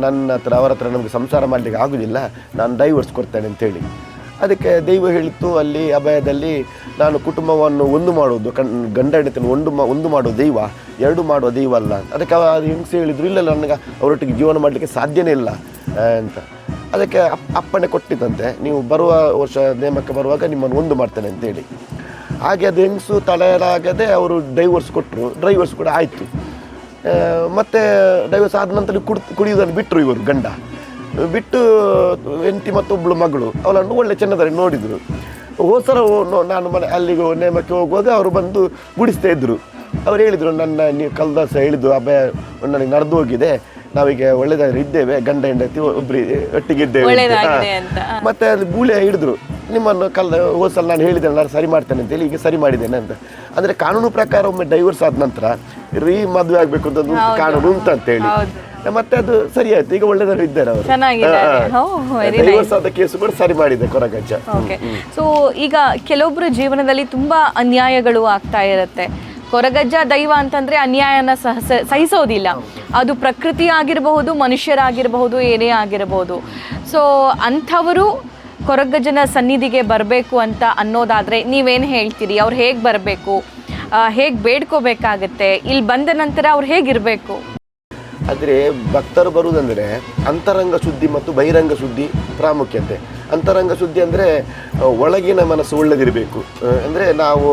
ನನ್ನ ಹತ್ರ ಅವರ ಹತ್ರ ನಮಗೆ ಸಂಸಾರ ಮಾಡಲಿಕ್ಕೆ ಆಗೋದಿಲ್ಲ, ನಾನು ಡೈವರ್ಸ್ ಕೊಡ್ತೇನೆ ಅಂತೇಳಿ. ಅದಕ್ಕೆ ದೈವ ಹೇಳಿತ್ತು ಅಲ್ಲಿ ಅಭಯದಲ್ಲಿ, ನಾನು ಕುಟುಂಬವನ್ನು ಒಂದು ಮಾಡೋದು, ಗಂಡ ಹೆಂಡತಿಯನ್ನು ಒಂದು ಮಾಡೋ ದೈವ, 2 ಮಾಡುವ ದೈವ ಅಲ್ಲ. ಅದಕ್ಕೆ ಹೆಂಗಸು ಹೇಳಿದ್ರು, ಇಲ್ಲ ನನಗೆ ಅವರೊಟ್ಟಿಗೆ ಜೀವನ ಮಾಡಲಿಕ್ಕೆ ಸಾಧ್ಯನೇ ಇಲ್ಲ ಅಂತ. ಅದಕ್ಕೆ ಅಪ್ಪಣೆ ಕೊಟ್ಟಿದ್ದಂತೆ, ನೀವು ಬರುವ ವರ್ಷ ನೇಮಕ್ಕೆ ಬರುವಾಗ ನಿಮ್ಮನ್ನು ಒಂದು ಮಾಡ್ತೇನೆ ಅಂತೇಳಿ. ಹಾಗೆ ಅದು ಹೆಂಗಸು ತಲೆಯಾಗದೆ ಅವರು ಡೈವರ್ಸ್ ಕೊಟ್ಟರು. ಡ್ರೈವರ್ಸ್ ಕೂಡ ಆಯಿತು. ಮತ್ತು ಡೈವರ್ಸ್ ಆದ ನಂತರ ಕುಡಿಯೋದನ್ನು ಬಿಟ್ಟರು. ಇವರು ಗಂಡ ಬಿಟ್ಟು ಹೆಂಡತಿ ಮತ್ತೊಬ್ಬಳು ಮಗಳು ಅವಳನ್ನು ಒಳ್ಳೆ ಚೆನ್ನದಾರಿ ನೋಡಿದರು. ಹೋಸರ ನಾನು ಅಲ್ಲಿಗೆ ನೇಮಕ್ಕೆ ಹೋಗುವಾಗ ಅವರು ಬಂದು ಗುಡಿಸ್ತಾ ಇದ್ದರು. ಅವ್ರು ಹೇಳಿದರು, ನೀವು ಕಲ್ದಾಸ ಹೇಳಿದ್ದು ಅಭಯ ನನಗೆ ನಡೆದು ಹೋಗಿದೆ, ನಾವೀಗ ಒಳ್ಳೆದಾಗಿ ಇದ್ದೇವೆ, ಗಂಡ ಹೆಂಡತಿ ಒಟ್ಟಿಗೆ ಇದ್ದೇವೆ. ಮತ್ತೆ ಅಲ್ಲಿ ಗೂಳಿ ಹಿಡಿದ್ರು, ನಿಮ್ಮನ್ನು ಹೋದ್ಸಲ ನಾನು ಹೇಳಿದ್ದೇನೆ ನಾನು ಸರಿ ಮಾಡ್ತೇನೆ ಅಂತೇಳಿ, ಈಗ ಸರಿ ಮಾಡಿದ್ದೇನೆ ಅಂತ. ಅಂದರೆ ಕಾನೂನು ಪ್ರಕಾರ ಒಮ್ಮೆ ಡೈವರ್ಸ್ ಆದ ನಂತರ ಮದುವೆ ಆಗಬೇಕು ಅಂತ ಕಾನೂನು ಉಂಟು ಅಂತೇಳಿ. ಮತ್ತೆ ಅದು ಸರಿ ಆಯ್ತು, ಈಗ ಒಳ್ಳೆದಾರು ಇದ್ದಾರೆ ಅವರು. ಡೈವರ್ಸ್ ಆದ ಕೇಸು ಕೂಡ ಸರಿ ಮಾಡಿದೆ ಕೊರಗಜ್ಜ. ಸೊ ಈಗ ಕೆಲವೊಬ್ಬರ ಜೀವನದಲ್ಲಿ ತುಂಬಾ ಅನ್ಯಾಯಗಳು ಆಗ್ತಾ ಇರುತ್ತೆ. ಕೊರಗಜ್ಜ ದೈವ ಅಂತಂದ್ರೆ ಅನ್ಯಾಯನ ಸಹಿಸೋದಿಲ್ಲ. ಅದು ಪ್ರಕೃತಿ ಆಗಿರಬಹುದು, ಮನುಷ್ಯರಾಗಿರಬಹುದು, ಏನೇ ಆಗಿರಬಹುದು. ಸೊ ಅಂಥವರು ಕೊರಗಜ್ಜನ ಸನ್ನಿಧಿಗೆ ಬರಬೇಕು ಅಂತ ಅನ್ನೋದಾದರೆ ನೀವೇನು ಹೇಳ್ತೀರಿ? ಅವ್ರು ಹೇಗೆ ಬರಬೇಕು, ಹೇಗೆ ಬೇಡ್ಕೋಬೇಕಾಗತ್ತೆ, ಇಲ್ಲಿ ಬಂದ ನಂತರ ಅವ್ರು ಹೇಗಿರಬೇಕು? ಆದರೆ ಭಕ್ತರು ಬರುವುದಂದರೆ ಅಂತರಂಗ ಶುದ್ಧಿ ಮತ್ತು ಬಹಿರಂಗ ಶುದ್ಧಿ ಪ್ರಾಮುಖ್ಯತೆ. ಅಂತರಂಗ ಶುದ್ಧಿ ಅಂದರೆ ಒಳಗಿನ ಮನಸ್ಸು ಒಳ್ಳೆದಿರಬೇಕು. ಅಂದರೆ ನಾವು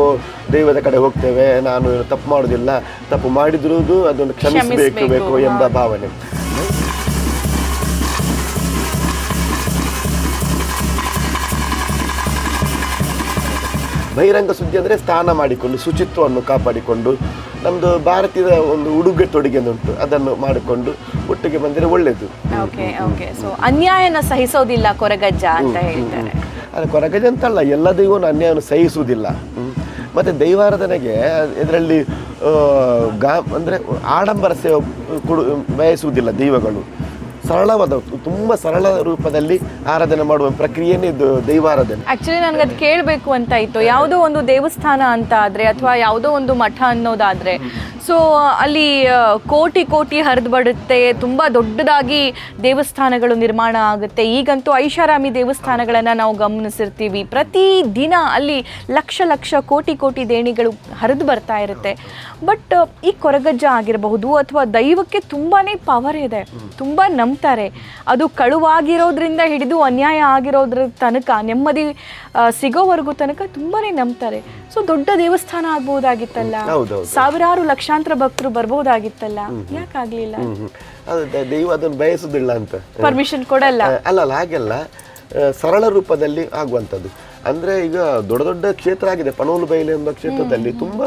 ದೈವದ ಕಡೆ ಹೋಗ್ತೇವೆ, ನಾನು ತಪ್ಪು ಮಾಡೋದಿಲ್ಲ, ತಪ್ಪು ಮಾಡಿದ್ರೂ ಅದನ್ನು ಕ್ಷಮಿಸಬೇಕು ಎಂಬ ಭಾವನೆ. ಬಹಿರಂಗ ಶುದ್ಧಿ ಅಂದರೆ ಸ್ನಾನ ಮಾಡಿಕೊಂಡು ಶುಚಿತ್ವವನ್ನು ಕಾಪಾಡಿಕೊಂಡು, ನಮ್ಮದು ಭಾರತೀಯ ಒಂದು ಉಡುಗೆ ತೊಡುಗೆ ಉಂಟು, ಅದನ್ನು ಮಾಡಿಕೊಂಡು ಒಟ್ಟಿಗೆ ಬಂದರೆ ಒಳ್ಳೆಯದು. ಸೊ ಅನ್ಯಾಯನ ಸಹಿಸೋದಿಲ್ಲ ಕೊರಗಜ್ಜ ಅಂತ ಹೇಳ್ತಾರೆ. ಅದು ಕೊರಗಜ್ಜ ಅಂತಲ್ಲ, ಎಲ್ಲ ದೈವವನ್ನು ಅನ್ಯಾಯವನ್ನು ಸಹಿಸುವುದಿಲ್ಲ. ಮತ್ತು ದೈವಾರಾಧನೆಗೆ ಇದರಲ್ಲಿ ಅಂದರೆ ಆಡಂಬರ ಸೇವೆ ಬಯಸುವುದಿಲ್ಲ ದೈವಗಳು. ಸರಳವಾದ ತುಂಬ ಸರಳ ರೂಪದಲ್ಲಿ ಆರಾಧನೆ ಮಾಡುವ ಪ್ರಕ್ರಿಯೆನೇ ಇದು ದೈವಾರಾಧನೆ. ಆಕ್ಚುಲಿ ನನಗೆ ಅದು ಕೇಳಬೇಕು ಅಂತ ಇತ್ತು. ಯಾವುದೋ ಒಂದು ದೇವಸ್ಥಾನ ಅಂತ ಆದರೆ ಅಥವಾ ಯಾವುದೋ ಒಂದು ಮಠ ಅನ್ನೋದಾದರೆ ಸೊ ಅಲ್ಲಿ ಕೋಟಿ ಕೋಟಿ ಹರಿದು ಬಿಡುತ್ತೆ, ತುಂಬ ದೊಡ್ಡದಾಗಿ ದೇವಸ್ಥಾನಗಳು ನಿರ್ಮಾಣ ಆಗುತ್ತೆ. ಈಗಂತೂ ಐಷಾರಾಮಿ ದೇವಸ್ಥಾನಗಳನ್ನು ನಾವು ಗಮನಿಸಿರ್ತೀವಿ. ಪ್ರತಿ ದಿನ ಅಲ್ಲಿ ಲಕ್ಷ ಲಕ್ಷ ಕೋಟಿ ಕೋಟಿ ದೇಣಿಗಳು ಹರಿದು ಬರ್ತಾ ಇರುತ್ತೆ. ಬಟ್ ಈ ಕೊರಗಜ್ಜ ಆಗಿರಬಹುದು ಅಥವಾ ದೈವಕ್ಕೆ ತುಂಬಾ ಪವರ್ ಇದೆ, ತುಂಬ ನಂಬ್ತಾರೆ. ಅದು ಕಳುವಾಗಿರೋದ್ರಿಂದ ಹಿಡಿದು ಅನ್ಯಾಯ ಆಗಿರೋದ್ರ ತನಕ, ನೆಮ್ಮದಿ ಸಿಗೋವರೆಗೂ ತನಕ ತುಂಬಾ ನಂಬ್ತಾರೆ. ಸೊ ದೊಡ್ಡ ದೇವಸ್ಥಾನ ಆಗ್ಬೋದಾಗಿತ್ತಲ್ಲ, ಸಾವಿರಾರು ಲಕ್ಷಾಂತರ ಭಕ್ತರು ಬರ್ಬೋದಾಗಿತ್ತಲ್ಲ, ಯಾಕಾಗ್ಲಿಲ್ಲ? ದೈವ ಅದನ್ನು ಬಯಸುದಿಲ್ಲ ಅಂತ ಪರ್ಮಿಷನ್ ಕೊಡಲ್ಲ. ಅಲ್ಲ ಹಾಗೆಲ್ಲ ಸರಳ ರೂಪದಲ್ಲಿ ಆಗುವಂಥದ್ದು. ಅಂದರೆ ಈಗ ದೊಡ್ಡ ದೊಡ್ಡ ಕ್ಷೇತ್ರ ಆಗಿದೆ. ಪನೋಲು ಬೈಲೆ ಎಂಬ ಕ್ಷೇತ್ರದಲ್ಲಿ ತುಂಬ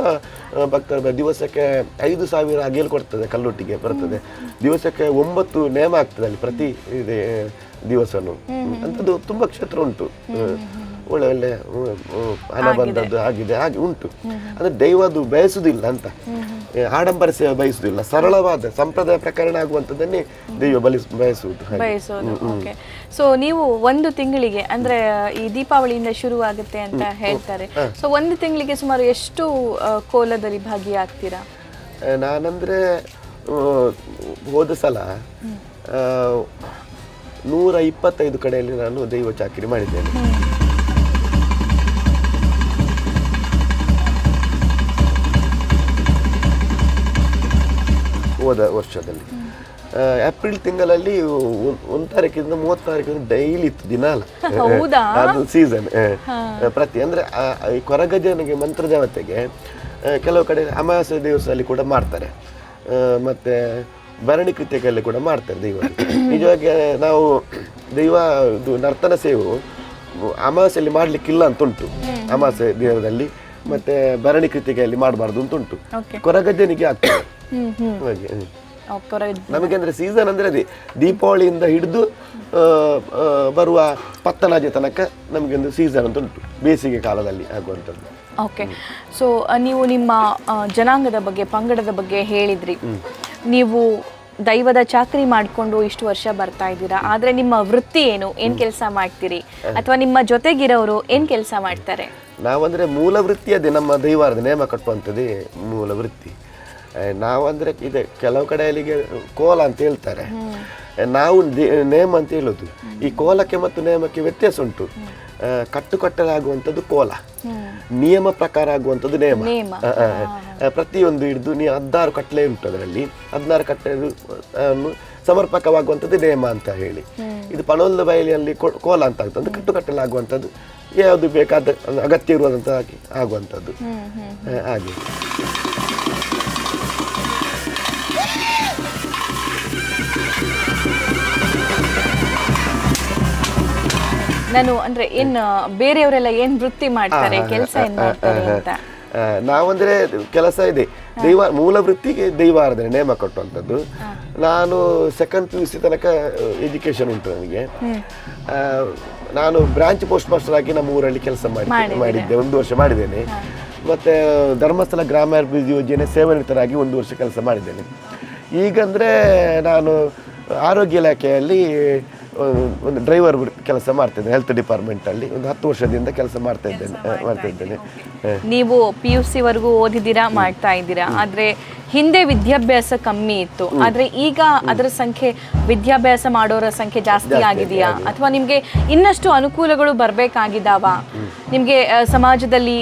ಭಕ್ತರ ದಿವಸಕ್ಕೆ 5,000 ಅಗೇಲು ಕೊಡ್ತದೆ, ಕಲ್ಲೊಟ್ಟಿಗೆ ಬರ್ತದೆ. ದಿವಸಕ್ಕೆ 9 ನೇಮ ಆಗ್ತದೆ ಅಲ್ಲಿ ಪ್ರತಿ ದಿವಸನೂ. ಅಂಥದ್ದು ತುಂಬ ಕ್ಷೇತ್ರ ಉಂಟು. ಒಳ್ಳೆ ಒಳ್ಳೆ ಹಣ ಬಂದದ್ದು ಆಗಿದೆ, ಹಾಗೆ ಉಂಟು. ಅಂದರೆ ದೈವ ಅದು ಬಯಸುವುದಿಲ್ಲ ಅಂತ, ಆಡಂಬರ ಸೇವೆ ಬಯಸುವುದಿಲ್ಲ. ಸರಳವಾದ ಸಂಪ್ರದಾಯ ಪ್ರಕರಣ ಆಗುವಂಥದ್ದನ್ನೇ ದೈವ ಬಯಸುವುದು. ಓಕೆ. ಸೊ ನೀವು ಒಂದು ತಿಂಗಳಿಗೆ ಅಂದ್ರೆ ಈ ದೀಪಾವಳಿಯಿಂದ ಶುರು ಆಗುತ್ತೆ ಅಂತ ಹೇಳ್ತಾರೆ. ಸೊ ಒಂದು ತಿಂಗಳಿಗೆ ಸುಮಾರು ಎಷ್ಟು ಕೋಲದಲ್ಲಿ ಭಾಗಿಯಾಗ್ತೀರಾ? ನಾನಂದ್ರೆ ಹೋದ ಸಲ 125 ಕಡೆಯಲ್ಲಿ ನಾನು ದೈವ ಚಾಕರಿ ಮಾಡಿದ್ದೇನೆ. ಹೋದ ವರ್ಷದಲ್ಲಿ ಏಪ್ರಿಲ್ ತಿಂಗಳಲ್ಲಿ 1 ತಾರೀಕಿಂದ 30 ತಾರೀಕಿಂದ ಡೈಲಿ ಇತ್ತು, ದಿನ ಅಲ್ಲ, ಅದು ಸೀಸನ್ ಪ್ರತಿ. ಅಂದರೆ ಈ ಕೊರಗಜ್ಜನಿಗೆ ಮಂತ್ರ ದೇವತೆಗೆ ಕೆಲವು ಕಡೆ ಅಮಾವಾಸ್ಯೆ ದಿವಸದಲ್ಲಿ ಕೂಡ ಮಾಡ್ತಾರೆ, ಮತ್ತು ಭರಣಿ ಕೃತ್ಯಕಲ್ಲಿ ಕೂಡ ಮಾಡ್ತಾರೆ ದೈವ. ನಿಜವಾಗಿ ನಾವು ದೈವ ಇದು ನರ್ತನ ಸೇವು ಅಮಾವಾಸ್ಯೆಯಲ್ಲಿ ಮಾಡಲಿಕ್ಕಿಲ್ಲ ಅಂತ ಉಂಟು. ಅಮಾವಾಸ್ಯೆ ದಿನದಲ್ಲಿ ಮತ್ತು ಭರಣಿ ಕೃತಿಕೆಯಲ್ಲಿ ಮಾಡಬಾರ್ದು ಅಂತ ಉಂಟು. ಕೊರಗಜ್ಜನಿಗೆ ಆಗ್ತದೆ ಹಾಗೆ. ನಮಗೆ ಅಂದರೆ ಸೀಸನ್ ಅಂದರೆ ಅದೇ ದೀಪಾವಳಿಯಿಂದ ಹಿಡಿದು ಬರುವ ಪತ್ತನಾಜೆ ತನಕ ನಮಗೆ ಒಂದು ಸೀಸನ್ ಅಂತ ಉಂಟು, ಬೇಸಿಗೆ ಕಾಲದಲ್ಲಿ ಆಗುವಂಥದ್ದು. ಓಕೆ. ಸೊ ನೀವು ನಿಮ್ಮ ಜನಾಂಗದ ಬಗ್ಗೆ, ಪಂಗಡದ ಬಗ್ಗೆ ಹೇಳಿದ್ರಿ. ನೀವು ದೈವದ ಚಾಕರಿ ಮಾಡಿಕೊಂಡು ಇಷ್ಟು ವರ್ಷ ಬರ್ತಾ ಇದ್ದೀರಾ, ಆದರೆ ನಿಮ್ಮ ವೃತ್ತಿ ಏನು, ಏನು ಕೆಲಸ ಮಾಡ್ತೀರಿ, ಅಥವಾ ನಿಮ್ಮ ಜೊತೆಗಿರೋರು ಏನು ಕೆಲಸ ಮಾಡ್ತಾರೆ? ನಾವಂದರೆ ಮೂಲ ವೃತ್ತಿ ಅದೇ, ನಮ್ಮ ದೈವಾರದ ನೇಮ ಕಟ್ಟುವಂಥದ್ದೇ ಮೂಲ ವೃತ್ತಿ. ನಾವಂದರೆ ಇದೆ ಕೆಲವು ಕಡೆಯಲ್ಲಿಗೆ ಕೋಲ ಅಂತ ಹೇಳ್ತಾರೆ, ನಾವು ನೇಮ ಅಂತ ಹೇಳೋದು. ಈ ಕೋಲಕ್ಕೆ ಮತ್ತು ನೇಮಕ್ಕೆ ವ್ಯತ್ಯಾಸ ಉಂಟು. ಕಟ್ಟಲಾಗುವಂಥದ್ದು ಕೋಲ, ನಿಯಮ ಪ್ರಕಾರ ಆಗುವಂಥದ್ದು ನೇಮ. ಪ್ರತಿಯೊಂದು ಹಿಡಿದು 16 ಕಟ್ಟಲೆ ಉಂಟು, ಅದರಲ್ಲಿ 16 ಕಟ್ಟಲೆ ಸಮರ್ಪಕವಾಗುವಂಥದ್ದು ನೇಮ ಅಂತ ಹೇಳಿ. ಇದು ಪನೋಲ್ದ ಬಯಲಿನಲ್ಲಿ ಕೋಲ ಅಂತ ಆಗ್ತದೆ, ಕಟ್ಟಲಾಗುವಂಥದ್ದು ಯಾವುದು ಬೇಕಾದ ಅಗತ್ಯ ಇರುವಂಥ ಆಗುವಂಥದ್ದು ಹಾಗೆ. ನಾನು ಅಂದ್ರೆ ಏನು ಬೇರೆಯವರೆಲ್ಲ ಏನ್ ವೃತ್ತಿ ಮಾಡ್ತಾರೆ, ಕೆಲಸ ಏನ್ ಮಾಡ್ತಾರೆ ಅಂತ? ನಾವಂದ್ರೆ ಕೆಲಸ ಇದೆ, ದೈವ ಮೂಲ ವೃತ್ತಿಗೆ ದೈವಾರಾಧನೆ ನೇಮ ಕಟ್ಟುವಂಥದ್ದು. ನಾನು 2nd PUC ತನಕ ಎಜುಕೇಶನ್ ಉಂಟು ನನಗೆ. ನಾನು ಬ್ರಾಂಚ್ ಪೋಸ್ಟ್ ಮಾಸ್ಟರ್ ಆಗಿ ನಮ್ಮ ಊರಲ್ಲಿ ಕೆಲಸ ಮಾಡಿದ್ದೆ, 1 ವರ್ಷ ಮಾಡಿದ್ದೇನೆ. ಮತ್ತು ಧರ್ಮಸ್ಥಳ ಗ್ರಾಮಾಭಿವೃದ್ಧಿ ಯೋಜನೆ ಸೇವಾನಿರತರಾಗಿ 1 ವರ್ಷ ಕೆಲಸ ಮಾಡಿದ್ದೇನೆ. ಈಗಂದರೆ ನಾನು ಆರೋಗ್ಯ ಇಲಾಖೆಯಲ್ಲಿ ಒಂದು ಡ್ರೈವರ್ ಕೆಲಸ ಮಾಡ್ತಿದ್ದೇನೆ, ಹೆಲ್ತ್ ಡಿಪಾರ್ಟ್ಮೆಂಟಲ್ಲಿ ಒಂದು 10 ವರ್ಷದಿಂದ ಕೆಲಸ ಮಾಡ್ತಾ ಇದ್ದೇನೆ. ನೀವು PUC ವರೆಗೂ ಓದಿದ್ದೀರಾ, ಮಾಡ್ತಾ ಇದ್ದೀರಾ. ಆದರೆ ಹಿಂದೆ ವಿದ್ಯಾಭ್ಯಾಸ ಕಮ್ಮಿ ಇತ್ತು, ಆದರೆ ಈಗ ಅದರ ಸಂಖ್ಯೆ, ವಿದ್ಯಾಭ್ಯಾಸ ಮಾಡೋರ ಸಂಖ್ಯೆ ಜಾಸ್ತಿ ಆಗಿದೆಯಾ, ಅಥವಾ ನಿಮಗೆ ಇನ್ನಷ್ಟು ಅನುಕೂಲಗಳು ಬರಬೇಕಾಗಿದ್ದಾವ? ನಿಮಗೆ ಸಮಾಜದಲ್ಲಿ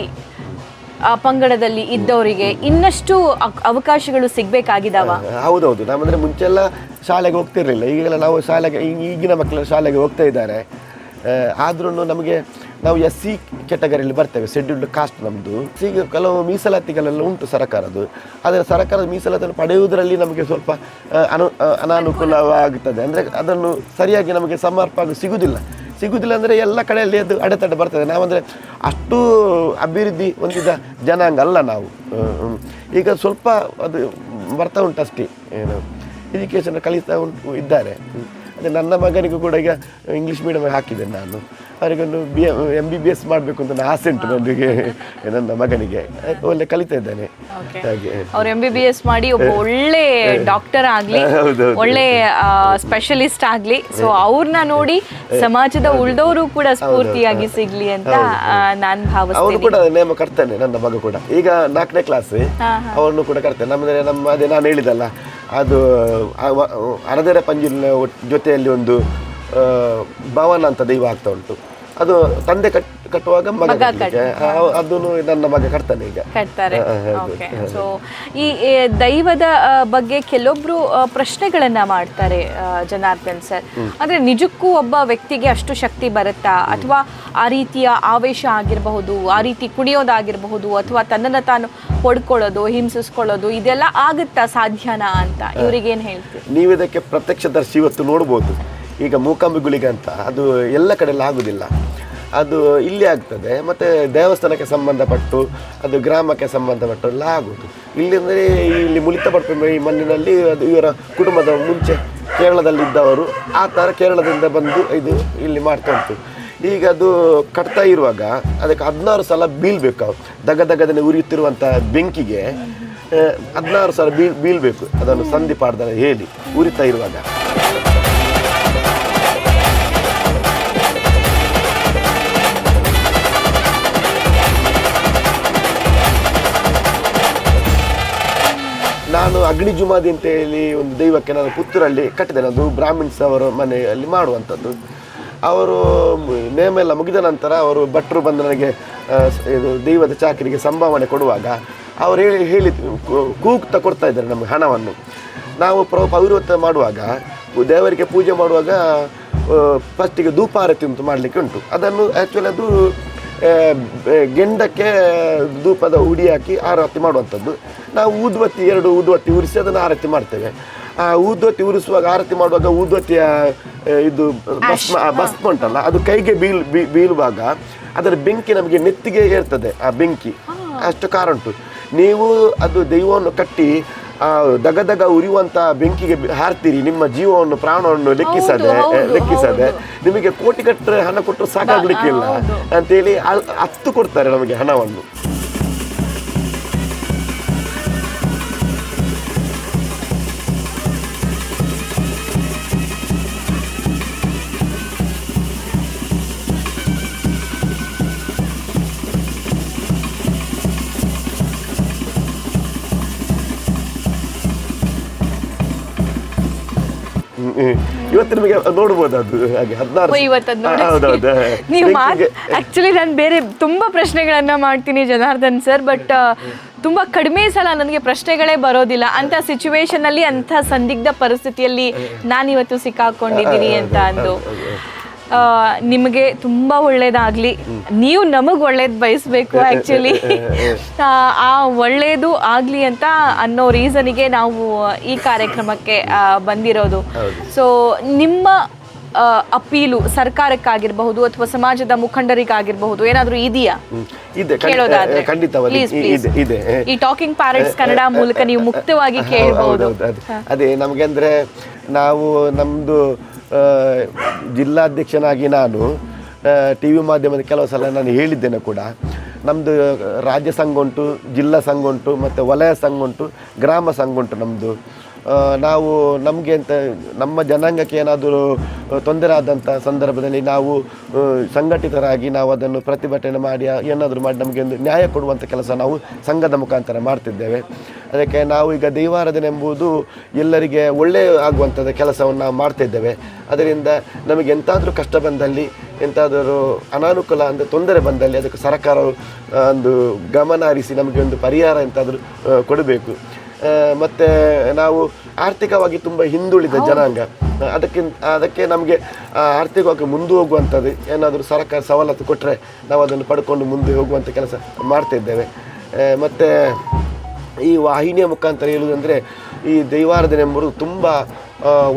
ಪಂಗಡದಲ್ಲಿ ಇದ್ದವರಿಗೆ ಇನ್ನಷ್ಟು ಅವಕಾಶಗಳು ಸಿಗಬೇಕಾಗಿದ್ದಾವ? ಹೌದೌದು. ನಾವಂದರೆ ಮುಂಚೆಲ್ಲ ಶಾಲೆಗೆ ಹೋಗ್ತಿರ್ಲಿಲ್ಲ, ಈಗೆಲ್ಲ ನಾವು ಶಾಲೆಗೆ, ಈಗಿನ ಮಕ್ಕಳು ಶಾಲೆಗೆ ಹೋಗ್ತಾ ಇದ್ದಾರೆ. ಆದ್ರೂ ನಮಗೆ ನಾವು SC ಕ್ಯಾಟಗರಿಯಲ್ಲಿ ಬರ್ತೇವೆ, ಶೆಡ್ಯೂಲ್ಡ್ ಕಾಸ್ಟ್ ನಮ್ಮದು. ಈಗ ಕೆಲವು ಮೀಸಲಾತಿಗಳೆಲ್ಲ ಉಂಟು ಸರ್ಕಾರದ್ದು, ಆದರೆ ಸರ್ಕಾರದ ಮೀಸಲಾತಿಯನ್ನು ಪಡೆಯುವುದರಲ್ಲಿ ನಮಗೆ ಸ್ವಲ್ಪ ಅನಾನುಕೂಲವಾಗುತ್ತದೆ. ಅಂದರೆ ಅದನ್ನು ಸರಿಯಾಗಿ ನಮಗೆ ಸಮರ್ಪಕ ಸಿಗುವುದಿಲ್ಲ ಅಂದರೆ ಎಲ್ಲ ಕಡೆಯಲ್ಲಿ ಅದು ಅಡೆತಡೆ ಬರ್ತದೆ. ನಾವಂದರೆ ಅಷ್ಟು ಅಭಿವೃದ್ಧಿ ಹೊಂದಿದ ಜನಾಂಗ ಅಲ್ಲ ನಾವು. ಈಗ ಸ್ವಲ್ಪ ಅದು ಬರ್ತಾ ಉಂಟು ಅಷ್ಟೇ, ಏನು ಎಜುಕೇಷನ್ ಕಲಿತಾ ಇದ್ದಾರೆ. ಅದೇ ನನ್ನ ಮಗನಿಗೂ ಕೂಡ ಈಗ ಇಂಗ್ಲೀಷ್ ಮೀಡಿಯಮ್ ಹಾಕಿದ್ದೇನೆ ನಾನು. ಅವರಿಗೊಂದು MBBS ಮಾಡಬೇಕು ಅಂತ ಆಸೆ ಉಂಟು ನನಗೆ, ನನ್ನ ಮಗನಿಗೆ. ಒಳ್ಳೆ ಕಲಿತಾ ಇದ್ದಾನೆ ಹಾಗೆ. ಅವ್ರು MBBS ಮಾಡಿ ಒಬ್ಬ ಒಳ್ಳೆ ಡಾಕ್ಟರ್ ಆಗ್ಲಿ, ಒಳ್ಳೆ ಸ್ಪೆಷಲಿಸ್ಟ್ ಆಗ್ಲಿ. ಸೊ ಅವ್ರನ್ನ ನೋಡಿ ಸಮಾಜದ ಉಳಿದವರು ಕೂಡ ಸ್ಫೂರ್ತಿಯಾಗಿ ಸಿಗ್ಲಿ ಅಂತ ನಾನ್ ಅವನು ಭಾವಿಸ್ತೀನಿ. ಕೂಡ ನೇಮ ಕಟ್ತಾನೆ, ನನ್ನ ಮಗ ಕೂಡ ಈಗ 4ನೇ ಕ್ಲಾಸ್, ಅವನು ಕೂಡ ಕಟ್ತಾನೆ. ನಮ್ಮ ಅದೇ ನಾನು ಹೇಳಿದಲ್ಲ, ಅದು ಅರದೆರೆ ಪಂಜಿನ ಜೊತೆಯಲ್ಲಿ ಒಂದು ಭವನ ಅಂತ ದೈವ ಆಗ್ತಾ ಉಂಟು. ಅದು ತಂದೆ ಕಟ್ಟುವಾಗ ಮಗ ಅದನ್ನು ನನ್ನ ಮಗ ಕಟ್ತಾನೆ ಈಗ. ಕಟ್ತಾರೆ. ಓಕೆ. ಸೊ ಈ ದೈವದ ಬಗ್ಗೆ ಕೆಲವೊಬ್ರು ಪ್ರಶ್ನೆಗಳನ್ನ ಮಾಡ್ತಾರೆ ಜನಾರ್ದನ್ ಸರ್. ಅಂದ್ರೆ ನಿಜಕ್ಕೂ ಒಬ್ಬ ವ್ಯಕ್ತಿಗೆ ಅಷ್ಟು ಶಕ್ತಿ ಬರುತ್ತಾ, ಅಥವಾ ಆ ರೀತಿಯ ಆವೇಶ ಆಗಿರಬಹುದು, ಆ ರೀತಿ ಕುಣಿಯೋದಾಗಿರಬಹುದು, ಅಥವಾ ತನ್ನನ್ನು ತಾನು ಹೊಡ್ಕೊಳ್ಳೋದು, ಹಿಂಸಿಸ್ಕೊಳ್ಳೋದು, ಇದೆಲ್ಲ ಆಗುತ್ತಾ, ಸಾಧ್ಯನಾ ಅಂತ ಇವ್ರಿಗೇನು ಹೇಳ್ತೀವಿ? ನೀವು ಇದಕ್ಕೆ ಪ್ರತ್ಯಕ್ಷದರ್ಶಿ ಇವತ್ತು ನೋಡ್ಬೋದು. ಈಗ ಮೂಕಾಂಬಿಗುಳಿಗೆ ಅಂತ ಅದು ಎಲ್ಲ ಕಡೆಲ್ಲ ಆಗುದಿಲ್ಲ, ಅದು ಇಲ್ಲಿ ಆಗ್ತದೆ. ಮತ್ತು ದೇವಸ್ಥಾನಕ್ಕೆ ಸಂಬಂಧಪಟ್ಟು, ಅದು ಗ್ರಾಮಕ್ಕೆ ಸಂಬಂಧಪಟ್ಟು ಎಲ್ಲ ಆಗೋದು. ಇಲ್ಲಿ ಅಂದರೆ ಇಲ್ಲಿ ಮುಳಿತ ಪಡ್ಪೆ ಈ ಮಣ್ಣಿನಲ್ಲಿ ಅದು ಇವರ ಕುಟುಂಬದ ಮುಂಚೆ ಕೇರಳದಲ್ಲಿದ್ದವರು ಆ ಥರ ಕೇರಳದಿಂದ ಬಂದು ಇದು ಇಲ್ಲಿ ಮಾಡ್ತಾ ಉಂಟು. ಈಗ ಅದು ಕಟ್ತಾ ಇರುವಾಗ ಅದಕ್ಕೆ 16 ಸಲ ಬೀಳ್ಬೇಕು. ದಗದಗದನೆ ಉರಿಯುತ್ತಿರುವಂಥ ಬೆಂಕಿಗೆ 16 ಸಲ ಬೀಳ್ಬೇಕು. ಅದನ್ನು ಸಂಧಿ ಪಾಡ್ದ ಹೇಳಿ ಉರಿತಾ ಇರುವಾಗ. ನಾನು ಅಗ್ನಿಜುಮಾದಿ ಅಂತ ಹೇಳಿ ಒಂದು ದೈವಕ್ಕೆ ನಾನು ಪುತ್ತೂರಲ್ಲಿ ಕಟ್ಟಿದ್ದೇನೆ. ಅದು ಬ್ರಾಹ್ಮಿಣ್ಸ್ ಅವರ ಮನೆಯಲ್ಲಿ ಮಾಡುವಂಥದ್ದು. ಅವರು ನೇಮ ಎಲ್ಲ ಮುಗಿದ ನಂತರ ಅವರು ಭಟ್ರು ಬಂದು ನನಗೆ ಇದು ದೈವದ ಚಾಕರಿಗೆ ಸಂಭಾವನೆ ಕೊಡುವಾಗ ಅವರು ಹೇಳಿ ಕೂಗ್ತಾ ಕೊಡ್ತಾ ಇದ್ದಾರೆ ನಮಗೆ ಹಣವನ್ನು. ನಾವು ಪೌರತ್ವ ಮಾಡುವಾಗ, ದೇವರಿಗೆ ಪೂಜೆ ಮಾಡುವಾಗ ಫಸ್ಟಿಗೆ ಧೂಪಾರತಿ ಅಂತ ಮಾಡಲಿಕ್ಕೆ ಉಂಟು. ಅದನ್ನು ಆ್ಯಕ್ಚುಲಿ ಅದು ಗೆಂಡಕ್ಕೆ ಧೂಪದ ಹುಡಿ ಹಾಕಿ ಆರತಿ ಮಾಡುವಂಥದ್ದು. ನಾವು ಊದುಬತ್ತಿ 2 ಊದುಬತ್ತಿ ಉರಿಸಿ ಅದನ್ನು ಆರತಿ ಮಾಡ್ತೇವೆ. ಆ ಊದುಬತ್ತಿ ಉರಿಸುವಾಗ ಆರತಿ ಮಾಡುವಾಗ ಊದುಬತ್ತಿಯ ಇದು ಭಸ್ಮ ಉಂಟಲ್ಲ, ಅದು ಕೈಗೆ ಬೀಳುವಾಗ ಅದರ ಬೆಂಕಿ ನಮಗೆ ನೆತ್ತಿಗೆ ಏರ್ತದೆ. ಆ ಬೆಂಕಿ ಅಷ್ಟು ಖಾರ ಉಂಟು. ನೀವು ಅದು ದೈವವನ್ನು ಕಟ್ಟಿ ದಗದಗ ಉರಿಯುವಂಥ ಬೆಂಕಿಗೆ ಹಾರ್ತೀರಿ, ನಿಮ್ಮ ಜೀವವನ್ನು ಪ್ರಾಣವನ್ನು ಲೆಕ್ಕಿಸದೆ ನಿಮಗೆ ಕೋಟಿಗಟ್ಟರೆ ಹಣ ಕೊಟ್ಟರು ಸಾಕಾಗಲಿಕ್ಕಿಲ್ಲ ಅಂತೇಳಿ 10 ಕೊಡ್ತಾರೆ ನಮಗೆ ಹಣವನ್ನು. ಇವತ್ತು ನಿಮಗೆ ನೋಡ್ಬೋದು ಅದು ಹಾಗೆ 16. ನೀವು ಆಕ್ಚುಲಿ ನಾನು ಬೇರೆ ತುಂಬಾ ಪ್ರಶ್ನೆಗಳನ್ನ ಮಾಡ್ತೀನಿ ಜನಾರ್ದನ್ ಸರ್, ಬಟ್ ತುಂಬಾ ಕಡಿಮೆ ಸಲ ನನಗೆ ಪ್ರಶ್ನೆಗಳೇ ಬರೋದಿಲ್ಲ. ಅಂತ ಸಿಚುವೇಶನ್ ಅಲ್ಲಿ, ಅಂತ ಸಂದಿಗ್ಧ ಪರಿಸ್ಥಿತಿಯಲ್ಲಿ ನಾನಿವತ್ತು ಸಿಕ್ಕಾಕೊಂಡಿದ್ದೀನಿ ಅಂತ ಅಂದು. ನಿಮಗೆ ತುಂಬಾ ಒಳ್ಳೇದಾಗ್ಲಿ. ನೀವು ನಮಗ್ ಒಳ್ಳೇದ್ ಬಯಸ್ಬೇಕು ಆಕ್ಚುಲಿ. ಆ ಒಳ್ಳೇದು ಆಗ್ಲಿ ಅಂತ ಅನ್ನೋ ರೀಸನಿಗೆ ನಾವು ಈ ಕಾರ್ಯಕ್ರಮಕ್ಕೆ ಬಂದಿರೋದು. ಸೊ ನಿಮ್ಮ ಅಪೀಲು ಸರ್ಕಾರಕ್ಕಾಗಿರಬಹುದು ಅಥವಾ ಸಮಾಜದ ಮುಖಂಡರಿಗಾಗಿರಬಹುದು ಏನಾದ್ರೂ ಇದೆಯಾ? ಕೇಳೋದಾದ್ರೆ ಇದೆ. ಈ ಟಾಕಿಂಗ್ ಪ್ಯಾರೆಟ್ಸ್ ಕನ್ನಡ ಮೂಲಕ ನೀವು ಮುಕ್ತವಾಗಿ ಕೇಳಬಹುದು. ಅದೇ ನಮ್ಗೆ ಅಂದ್ರೆ ನಾವು ನಮ್ದು ಜಿಲ್ಲಾಧ್ಯಕ್ಷನಾಗಿ ನಾನು TV ಮಾಧ್ಯಮದ ಕೆಲವು ಸಲ ನಾನು ಹೇಳಿದ್ದೇನೆ ಕೂಡ. ನಮ್ಮದು ರಾಜ್ಯ ಸಂಘ ಉಂಟು, ಜಿಲ್ಲಾ ಸಂಘ ಉಂಟು, ಮತ್ತು ವಲಯ ಸಂಘ ಉಂಟು, ಗ್ರಾಮ ಸಂಘ ಉಂಟು ನಮ್ಮದು. ನಾವು ನಮಗೆ ಅಂತ ನಮ್ಮ ಜನಾಂಗಕ್ಕೆ ಏನಾದರೂ ತೊಂದರೆ ಆದಂಥ ಸಂದರ್ಭದಲ್ಲಿ ನಾವು ಸಂಘಟಿತರಾಗಿ ನಾವು ಅದನ್ನು ಪ್ರತಿಭಟನೆ ಮಾಡಿ ಏನಾದರೂ ಮಾಡಿ ನಮಗೆ ಒಂದು ನ್ಯಾಯ ಕೊಡುವಂಥ ಕೆಲಸ ನಾವು ಸಂಘದ ಮುಖಾಂತರ ಮಾಡ್ತಿದ್ದೇವೆ. ಅದಕ್ಕೆ ನಾವು ಈಗ ದೈವಾರಾಧನೆ ಎಂಬುದು ಎಲ್ಲರಿಗೆ ಒಳ್ಳೆಯ ಆಗುವಂಥದ್ದು ಕೆಲಸವನ್ನು ನಾವು ಮಾಡ್ತಿದ್ದೇವೆ. ಅದರಿಂದ ನಮಗೆ ಎಂತಾದರೂ ಕಷ್ಟ ಬಂದಲ್ಲಿ, ಎಂತಾದರೂ ಅನಾನುಕೂಲ ಅಂದರೆ ತೊಂದರೆ ಬಂದಲ್ಲಿ ಅದಕ್ಕೆ ಸರ್ಕಾರವು ಒಂದು ಗಮನ ಹರಿಸಿ ನಮಗೆ ಒಂದು ಪರಿಹಾರ ಎಂತಾದರೂ ಕೊಡಬೇಕು. ಮತ್ತು ನಾವು ಆರ್ಥಿಕವಾಗಿ ತುಂಬ ಹಿಂದುಳಿದ ಜನಾಂಗ, ಅದಕ್ಕೆ ನಮಗೆ ಆರ್ಥಿಕವಾಗಿ ಮುಂದೆ ಹೋಗುವಂಥದ್ದು ಏನಾದರೂ ಸರ್ಕಾರ ಸವಲತ್ತು ಕೊಟ್ಟರೆ ನಾವು ಅದನ್ನು ಪಡ್ಕೊಂಡು ಮುಂದೆ ಹೋಗುವಂಥ ಕೆಲಸ ಮಾಡ್ತಿದ್ದೇವೆ. ಮತ್ತು ಈ ವಾಹಿನಿಯ ಮುಖಾಂತರ ಹೇಳುವುದಂದರೆ ಈ ದೈವಾರಾಧನೆ ಎಂಬುದು ತುಂಬ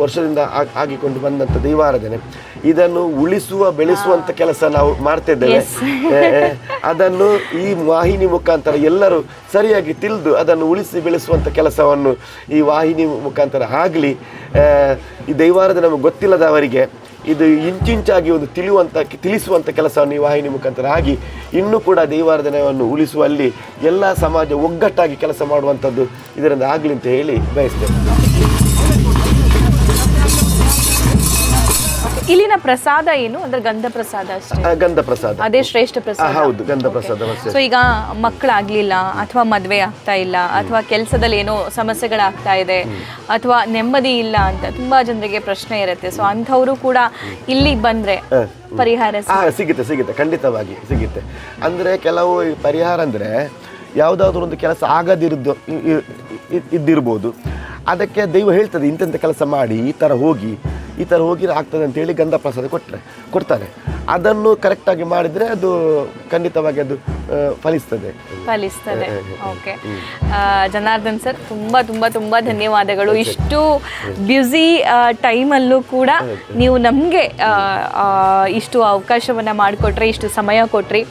ವರ್ಷದಿಂದ ಆಗಿಕೊಂಡು ಬಂದಂಥ ದೈವಾರಾಧನೆ. ಇದನ್ನು ಉಳಿಸುವ ಬೆಳೆಸುವಂಥ ಕೆಲಸ ನಾವು ಮಾಡ್ತಿದ್ದೇವೆ. ಅದನ್ನು ಈ ವಾಹಿನಿ ಮುಖಾಂತರ ಎಲ್ಲರೂ ಸರಿಯಾಗಿ ತಿಳಿದು ಅದನ್ನು ಉಳಿಸಿ ಬೆಳೆಸುವಂಥ ಕೆಲಸವನ್ನು ಈ ವಾಹಿನಿ ಮುಖಾಂತರ ಆಗಲಿ. ಈ ದೈವಾರಾಧನೆ ನಮಗೆ ಗೊತ್ತಿಲ್ಲದವರಿಗೆ ಇದು ಇಂಚಿಂಚಾಗಿ ಒಂದು ತಿಳಿಸುವಂಥ ಕೆಲಸವನ್ನು ಈ ವಾಹಿನಿ ಮುಖಾಂತರ ಆಗಿ ಇನ್ನೂ ಕೂಡ ದೈವಾರಾಧನೆಯನ್ನು ಉಳಿಸುವಲ್ಲಿ ಎಲ್ಲ ಸಮಾಜ ಒಗ್ಗಟ್ಟಾಗಿ ಕೆಲಸ ಮಾಡುವಂಥದ್ದು ಇದರಿಂದ ಆಗಲಿ ಅಂತ ಹೇಳಿ ಬಯಸ್ತೇನೆ. ಇಲ್ಲಿನ ಪ್ರಸಾದ ಏನು ಅಂದ್ರೆ ಗಂಧ ಪ್ರಸಾದ ಅಷ್ಟೇ? ಗಂಧ ಪ್ರಸಾದ ಅದೇ ಶ್ರೇಷ್ಠ ಪ್ರಸಾದ. ಹೌದು, ಗಂಧ ಪ್ರಸಾದ. ಸೊ ಈಗ ಮಕ್ಕಳಾಗ್ಲಿಲ್ಲ ಅಥವಾ ಮದ್ವೆ ಆಗ್ತಾ ಇಲ್ಲ ಅಥವಾ ಕೆಲಸದಲ್ಲಿ ಏನೋ ಸಮಸ್ಯೆಗಳಾಗ್ತಾ ಇದೆ ಅಥವಾ ನೆಮ್ಮದಿ ಇಲ್ಲ ಅಂತ ತುಂಬಾ ಜನರಿಗೆ ಪ್ರಶ್ನೆ ಇರುತ್ತೆ. ಸೊ ಅಂಥವರು ಕೂಡ ಇಲ್ಲಿ ಬಂದ್ರೆ ಪರಿಹಾರ ಸಿಗುತ್ತೆ, ಖಂಡಿತವಾಗಿ ಸಿಗುತ್ತೆ. ಅಂದ್ರೆ ಕೆಲವು ಪರಿಹಾರ ಅಂದ್ರೆ ಯಾವುದಾದ್ರೂ ಒಂದು ಕೆಲಸ ಇದ್ದಿರ್ಬೋದು, ಅದಕ್ಕೆ ದೈವ ಹೇಳ್ತದೆ ಇಂಥ ಕೆಲಸ ಮಾಡಿ ಈ ಥರ ಹೋಗಿ ಆಗ್ತದೆ ಅಂತೇಳಿ ಗಂಧ ಪ್ರಸಾದ ಕೊಡ್ತಾರೆ. ಅದನ್ನು ಕರೆಕ್ಟಾಗಿ ಮಾಡಿದರೆ ಅದು ಖಂಡಿತವಾಗಿ ಅದು ಫಲಿಸ್ತದೆ. ಓಕೆ, ಜನಾರ್ದನ್ ಸರ್ ತುಂಬ ತುಂಬ ತುಂಬ ಧನ್ಯವಾದಗಳು. ಇಷ್ಟು ಬ್ಯುಸಿ ಟೈಮಲ್ಲೂ ಕೂಡ ನೀವು ನಮಗೆ ಇಷ್ಟು ಅವಕಾಶವನ್ನು ಮಾಡಿಕೊಟ್ರಿ, ಇಷ್ಟು ಸಮಯ ಕೊಟ್ರಿ,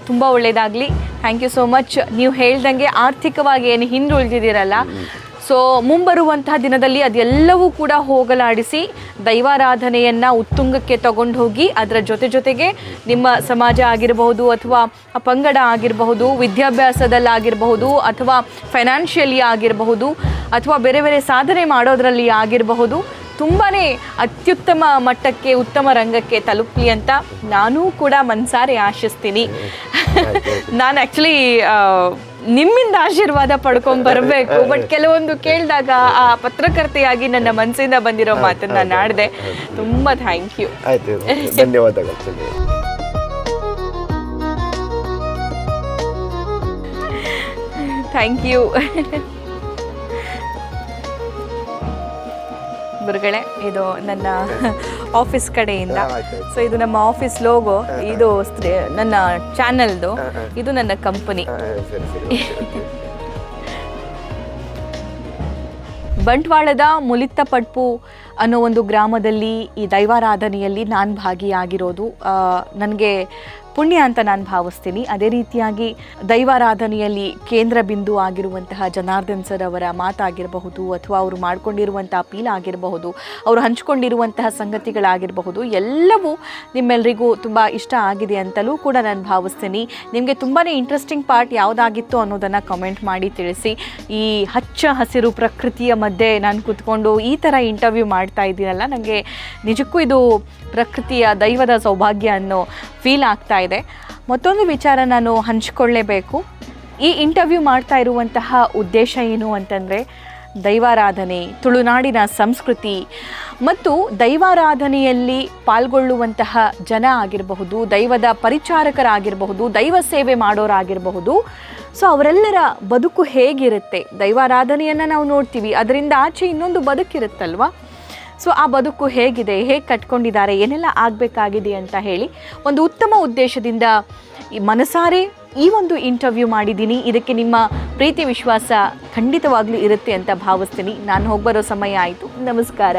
ತುಂಬ ಒಳ್ಳೆಯದಾಗಲಿ. Thank you so much. ನೀವು ಹೇಳ್ದಂಗೆ ಆರ್ಥಿಕವಾಗಿ ಏನು ಹಿಂದುಳಿದಿದ್ದೀರಲ್ಲ, ಸೊ ಮುಂಬರುವಂತಹ ದಿನದಲ್ಲಿ ಅದೆಲ್ಲವೂ ಕೂಡ ಹೋಗಲಾಡಿಸಿ ದೈವಾರಾಧನೆಯನ್ನು ಉತ್ತುಂಗಕ್ಕೆ ತಗೊಂಡು ಹೋಗಿ ಅದರ ಜೊತೆಗೆ ನಿಮ್ಮ ಸಮಾಜ ಆಗಿರಬಹುದು ಅಥವಾ ಪಂಗಡ ಆಗಿರಬಹುದು, ವಿದ್ಯಾಭ್ಯಾಸದಲ್ಲಾಗಿರಬಹುದು ಅಥವಾ ಫೈನಾನ್ಷಿಯಲಿ ಆಗಿರಬಹುದು ಅಥವಾ ಬೇರೆ ಬೇರೆ ಸಾಧನೆ ಮಾಡೋದರಲ್ಲಿ ಆಗಿರಬಹುದು, ತುಂಬಾ ಅತ್ಯುತ್ತಮ ಮಟ್ಟಕ್ಕೆ ಉತ್ತಮ ರಂಗಕ್ಕೆ ತಲುಪಲಿ ಅಂತ ನಾನೂ ಕೂಡ ಮನಸಾರೆ ಆಶಿಸ್ತೀನಿ. ನಾನು ಆ್ಯಕ್ಚುಲಿ ನಿಮ್ಮಿಂದ ಆಶೀರ್ವಾದ ಪಡ್ಕೊಂಡು ಬರಬೇಕು, ಬಟ್ ಕೆಲವೊಂದು ಕೇಳಿದಾಗ ಆ ಪತ್ರಕರ್ತೆಯಾಗಿ ನನ್ನ ಮನಸ್ಸಿಂದ ಬಂದಿರೋ ಮಾತನ್ನು ನಾನು ಆಡಿದೆ. ತುಂಬ ಥ್ಯಾಂಕ್ ಯು. ಧನ್ಯವಾದಗಳು. ಥ್ಯಾಂಕ್ ಯು ಗುರುಗಳೇ. ಇದು ನನ್ನ ಆಫೀಸ್ ಕಡೆಯಿಂದ. ಸೊ ಇದು ನಮ್ಮ ಆಫೀಸ್ ಲೋಗೋ, ಇದು ನನ್ನ ಚಾನಲ್ದು, ಇದು ನನ್ನ ಕಂಪನಿ. ಬಂಟ್ವಾಳದ ಮುಲಿತ್ತಪಡ್ಪು ಅನ್ನೋ ಒಂದು ಗ್ರಾಮದಲ್ಲಿ ಈ ದೈವಾರಾಧನೆಯಲ್ಲಿ ನಾನು ಭಾಗಿಯಾಗಿರೋದು ನನಗೆ ಪುಣ್ಯ ಅಂತ ನಾನು ಭಾವಿಸ್ತೀನಿ. ಅದೇ ರೀತಿಯಾಗಿ ದೈವಾರಾಧನೆಯಲ್ಲಿ ಕೇಂದ್ರ ಬಿಂದು ಆಗಿರುವಂತಹ ಜನಾರ್ದನ್ ಸರ್ ಅವರ ಮಾತಾಗಿರಬಹುದು ಅಥವಾ ಅವರು ಮಾಡ್ಕೊಂಡಿರುವಂಥ ಅಪೀಲ್ ಆಗಿರಬಹುದು, ಅವರು ಹಂಚ್ಕೊಂಡಿರುವಂತಹ ಸಂಗತಿಗಳಾಗಿರಬಹುದು, ಎಲ್ಲವೂ ನಿಮ್ಮೆಲ್ಲರಿಗೂ ತುಂಬ ಇಷ್ಟ ಆಗಿದೆ ಅಂತಲೂ ಕೂಡ ನಾನು ಭಾವಿಸ್ತೀನಿ. ನಿಮಗೆ ತುಂಬಾ ಇಂಟ್ರೆಸ್ಟಿಂಗ್ ಪಾರ್ಟ್ ಯಾವುದಾಗಿತ್ತು ಅನ್ನೋದನ್ನು ಕಮೆಂಟ್ ಮಾಡಿ ತಿಳಿಸಿ. ಈ ಹಚ್ಚ ಹಸಿರು ಪ್ರಕೃತಿಯ ಮಧ್ಯೆ ನಾನು ಕೂತ್ಕೊಂಡು ಈ ಥರ ಇಂಟರ್ವ್ಯೂ ಮಾಡ್ತಾ ಇದ್ದೀನಲ್ಲ, ನನಗೆ ನಿಜಕ್ಕೂ ಇದು ಪ್ರಕೃತಿಯ ದೈವದ ಸೌಭಾಗ್ಯ ಅನ್ನೋ ಫೀಲ್ ಆಗ್ತಾ ಇದೆ. ಮತ್ತೊಂದು ವಿಚಾರ ನಾನು ಹಂಚಿಕೊಳ್ಳೇಬೇಕು. ಈ ಇಂಟರ್ವ್ಯೂ ಮಾಡ್ತಾ ಇರುವಂತಹ ಉದ್ದೇಶ ಏನು ಅಂತಂದರೆ, ದೈವಾರಾಧನೆ, ತುಳುನಾಡಿನ ಸಂಸ್ಕೃತಿ ಮತ್ತು ದೈವಾರಾಧನೆಯಲ್ಲಿ ಪಾಲ್ಗೊಳ್ಳುವಂತಹ ಜನ ಆಗಿರಬಹುದು, ದೈವದ ಪರಿಚಾರಕರಾಗಿರಬಹುದು, ದೈವ ಸೇವೆ ಮಾಡೋರಾಗಿರಬಹುದು, ಸೊ ಅವರೆಲ್ಲರ ಬದುಕು ಹೇಗಿರುತ್ತೆ, ದೈವಾರಾಧನೆಯನ್ನು ನಾವು ನೋಡ್ತೀವಿ, ಅದರಿಂದ ಆಚೆ ಇನ್ನೊಂದು ಬದುಕಿರುತ್ತಲ್ವ, ಸೊ ಆ ಬದುಕು ಹೇಗಿದೆ, ಹೇಗೆ ಕಟ್ಕೊಂಡಿದ್ದಾರೆ, ಏನೆಲ್ಲ ಆಗಬೇಕಾಗಿದೆ ಅಂತ ಹೇಳಿ ಒಂದು ಉತ್ತಮ ಉದ್ದೇಶದಿಂದ ಈ ಮನಸಾರೆ ಈ ಒಂದು ಇಂಟರ್ವ್ಯೂ ಮಾಡಿದ್ದೀನಿ. ಇದಕ್ಕೆ ನಿಮ್ಮ ಪ್ರೀತಿ ವಿಶ್ವಾಸ ಖಂಡಿತವಾಗ್ಲೂ ಇರುತ್ತೆ ಅಂತ ಭಾವಿಸ್ತೀನಿ. ನಾನು ಹೋಗ್ಬರೋ ಸಮಯ ಆಯಿತು. ನಮಸ್ಕಾರ.